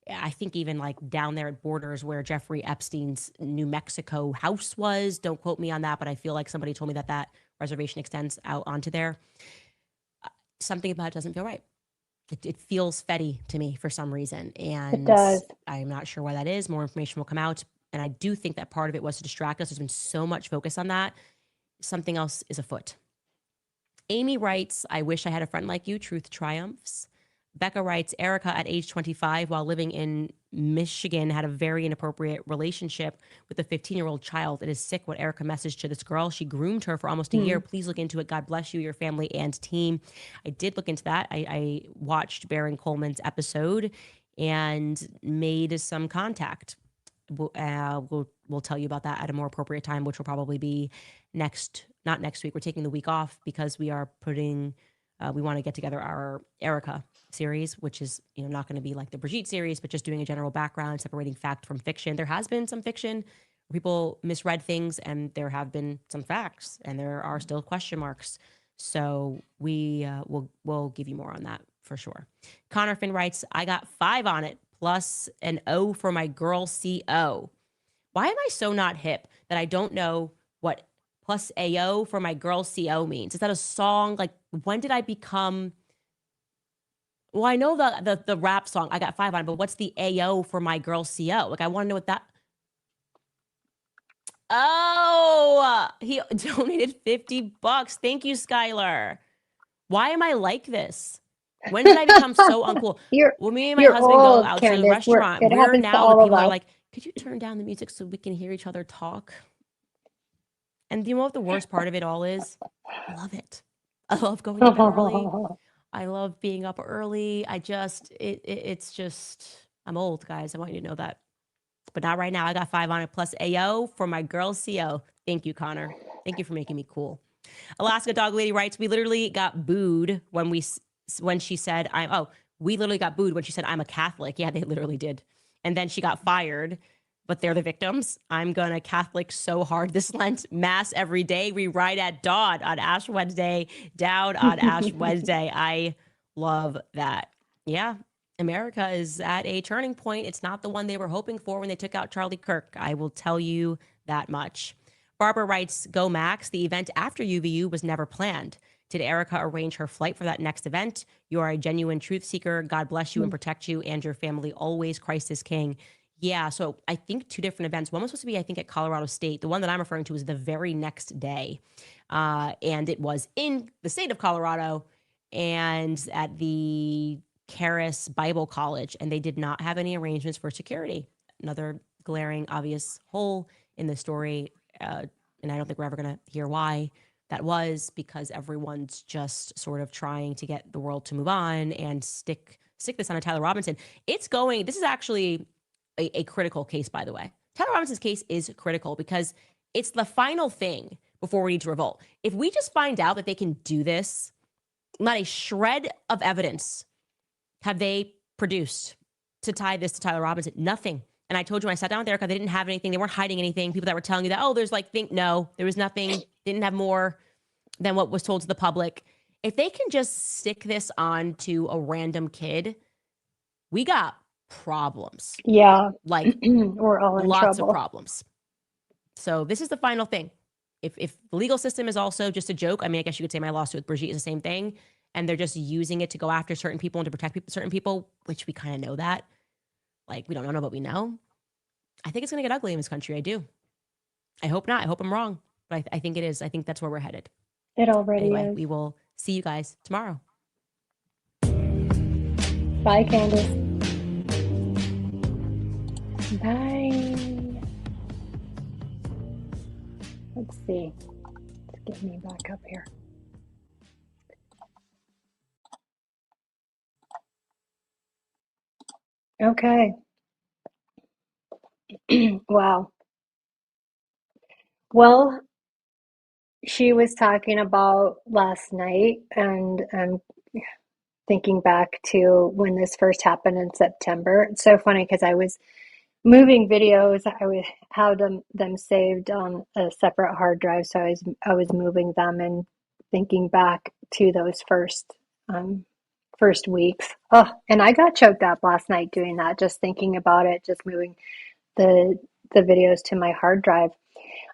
Speaker 4: I think even like down there at borders where Jeffrey Epstein's New Mexico house was, don't quote me on that, but I feel like somebody told me that that reservation extends out onto there. Something about it doesn't feel right. It feels fetty to me for some reason. And
Speaker 2: it does.
Speaker 4: I'm not sure why that is. More information will come out. And I do think that part of it was to distract us. There's been so much focus on that. Something else is afoot. Amy writes, I wish I had a friend like you. Truth triumphs. Becca writes, Erika at age 25 while living in Michigan had a very inappropriate relationship with a 15-year-old child. It is sick what Erika messaged to this girl. She groomed her for almost a year. Please look into it. God bless you, your family, and team. I did look into that. I watched Baron Coleman's episode and made some contact. We'll tell you about that at a more appropriate time, which will probably be not next week. We're taking the week off because we are we want to get together our Erika series, which is, not going to be like the Brigitte series, but just doing a general background, separating fact from fiction. There has been some fiction where people misread things, and there have been some facts, and there are still question marks. So we'll give you more on that for sure. Connor Finn writes, I got 5 on it, plus an O for my girl CO. Why am I so not hip that I don't know what plus AO for my girl CO means? Is that a song? Like, when did I become... Well, I know the rap song, I got 5 on it, but what's the AO for my girl CO? Like, I want to know what that... Oh, he donated $50. Thank you, Skylar. Why am I like this? When did I become so uncool? Well, me and my husband go out to the restaurant. We're now the people are like, could you turn down the music so we can hear each other talk? And you know what the worst part of it all is? I love it. I love going to bed early. I love being up early. It's just, I'm old, guys. I want you to know that. But not right now. I got 5 on it plus AO for my girl CO. Thank you, Connor. Thank you for making me cool. Alaska Dog Lady writes, we literally got booed when she said, we literally got booed when she said, I'm a Catholic. Yeah, they literally did. And then she got fired, but they're the victims. I'm going to Catholic so hard this Lent. Mass every day. We ride at dawn on Ash Wednesday, down on Ash Wednesday. I love that. Yeah, America is at a turning point. It's not the one they were hoping for when they took out Charlie Kirk. I will tell you that much. Barbara writes, go Max. The event after UVU was never planned. Did Erika arrange her flight for that next event? You are a genuine truth seeker. God bless you and protect you and your family always. Christ is king. Yeah, so I think 2 different events. One was supposed to be, I think, at Colorado State. The one that I'm referring to was the very next day. And it was in the state of Colorado and at the Charis Bible College. And they did not have any arrangements for security. Another glaring, obvious hole in the story. And I don't think we're ever going to hear why that was, because everyone's just sort of trying to get the world to move on and stick this on a Tyler Robinson. This is actually a critical case, by the way. Tyler Robinson's case is critical because it's the final thing before we need to revolt. If we just find out that they can do this, not a shred of evidence have they produced to tie this to Tyler Robinson. Nothing. And I told you when I sat down with Erika, they didn't have anything. They weren't hiding anything. People that were telling you that, there's no, there was nothing. Didn't have more than what was told to the public. If they can just stick this on to a random kid, we got problems.
Speaker 2: Yeah.
Speaker 4: Like
Speaker 2: we're all in
Speaker 4: lots
Speaker 2: trouble.
Speaker 4: of problems. So this is the final thing. If the legal system is also just a joke, I mean, I guess you could say my lawsuit with Brigitte is the same thing, and they're just using it to go after certain people and to protect certain people, which we kind of know that. Like, we don't know, but we know. I think it's going to get ugly in this country. I do. I hope not. I hope I'm wrong, but I think it is. I think that's where we're headed.
Speaker 2: It already
Speaker 4: Anyway,
Speaker 2: is.
Speaker 4: we will see you guys tomorrow.
Speaker 2: Bye, Candace. Bye. Let's see. Let's get me back up here. Okay. Wow. Well, she was talking about last night, and thinking back to when this first happened in September. It's so funny because I was moving videos. I had them saved on a separate hard drive, so I was moving them and thinking back to those first weeks. Oh, and I got choked up last night doing that, just thinking about it, just moving the videos to my hard drive.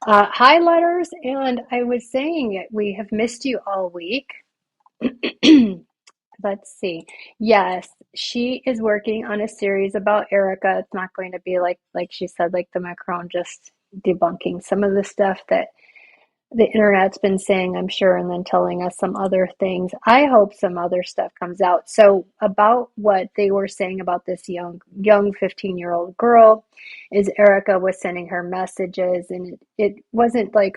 Speaker 2: Hi, Letters, and I was saying it. We have missed you all week. Let's see. Yes, she is working on a series about Erika. It's not going to be like she said, like the Macron, just debunking some of the stuff that the internet's been saying, I'm sure, and then telling us some other things. I hope some other stuff comes out. So about what they were saying about this young 15-year-old girl is Erika was sending her messages, and it wasn't like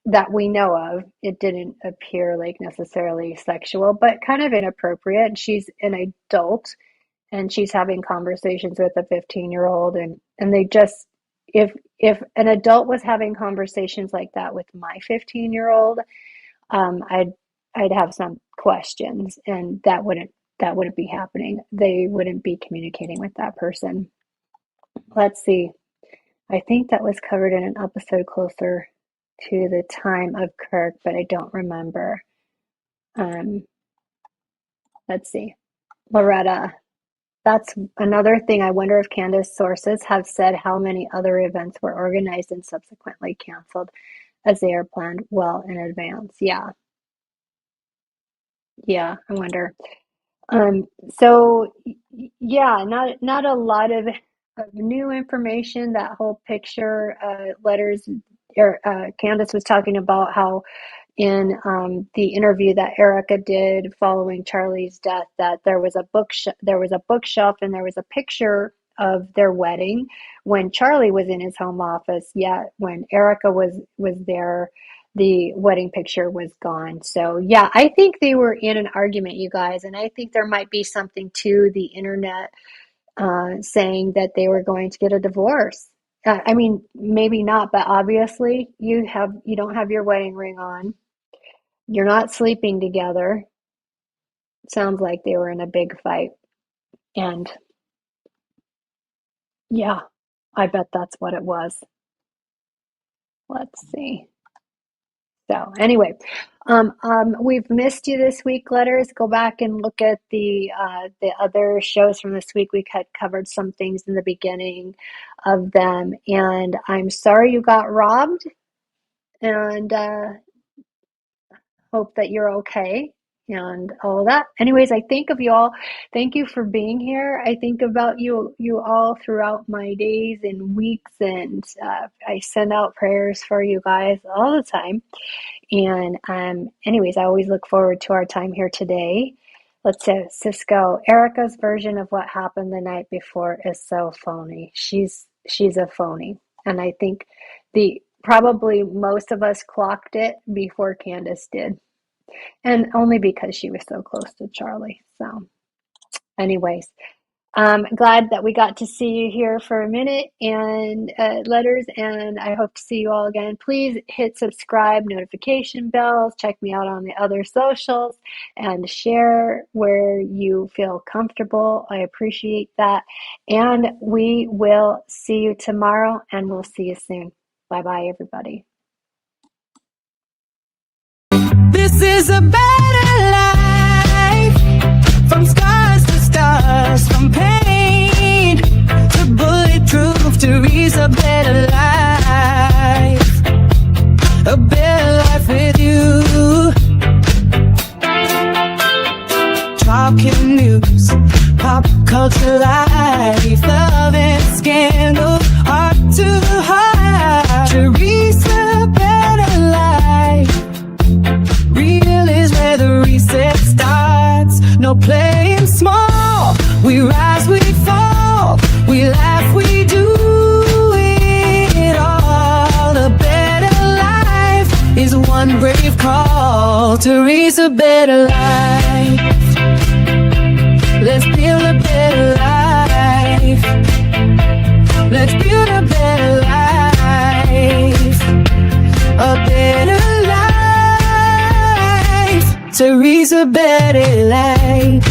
Speaker 2: that we know of. It didn't appear like necessarily sexual, but kind of inappropriate. She's an adult, and she's having conversations with a 15-year-old, and they just, if an adult was having conversations like that with my 15-year-old, I'd have some questions, and that wouldn't be happening. They wouldn't be communicating with that person. Let's see. I think that was covered in an episode closer to the time of Kirk, but I don't remember. Let's see. Loretta. That's another thing. I wonder if Candace sources have said how many other events were organized and subsequently canceled, as they are planned well in advance. Yeah, I wonder. So yeah, not a lot of new information. That whole picture, Letters. Candace was talking about how in the interview that Erika did following Charlie's death, that there was a bookshelf, and there was a picture of their wedding when Charlie was in his home office. Yet when Erika was there, the wedding picture was gone. So yeah, I think they were in an argument, you guys, and I think there might be something to the internet saying that they were going to get a divorce. I mean, maybe not, but obviously you don't have your wedding ring on. You're not sleeping together. Sounds like they were in a big fight. And yeah, I bet that's what it was. Let's see. So anyway, we've missed you this week, Letters. Go back and look at the other shows from this week. We had covered some things in the beginning of them, and I'm sorry you got robbed, and hope that you're okay and all of that. Anyways, I think of you all. Thank you for being here. I think about you all throughout my days and weeks, and I send out prayers for you guys all the time. And anyways, I always look forward to our time here today. Let's say Cisco. Erika's version of what happened the night before is so phony. She's a phony, and I think probably most of us clocked it before Candace did, and only because she was so close to Charlie. So, anyways. I'm glad that we got to see you here for a minute, and Letters, and I hope to see you all again. Please hit subscribe, notification bells, check me out on the other socials, and share where you feel comfortable. I appreciate that. And we will see you tomorrow, and we'll see you soon. Bye-bye, everybody.
Speaker 1: This is a better life, from scars to stars, from pain to bulletproof. Teresa, better life. called Teresa Better Life. Let's build a better life. Let's build a better life. A better life. Teresa Better Life.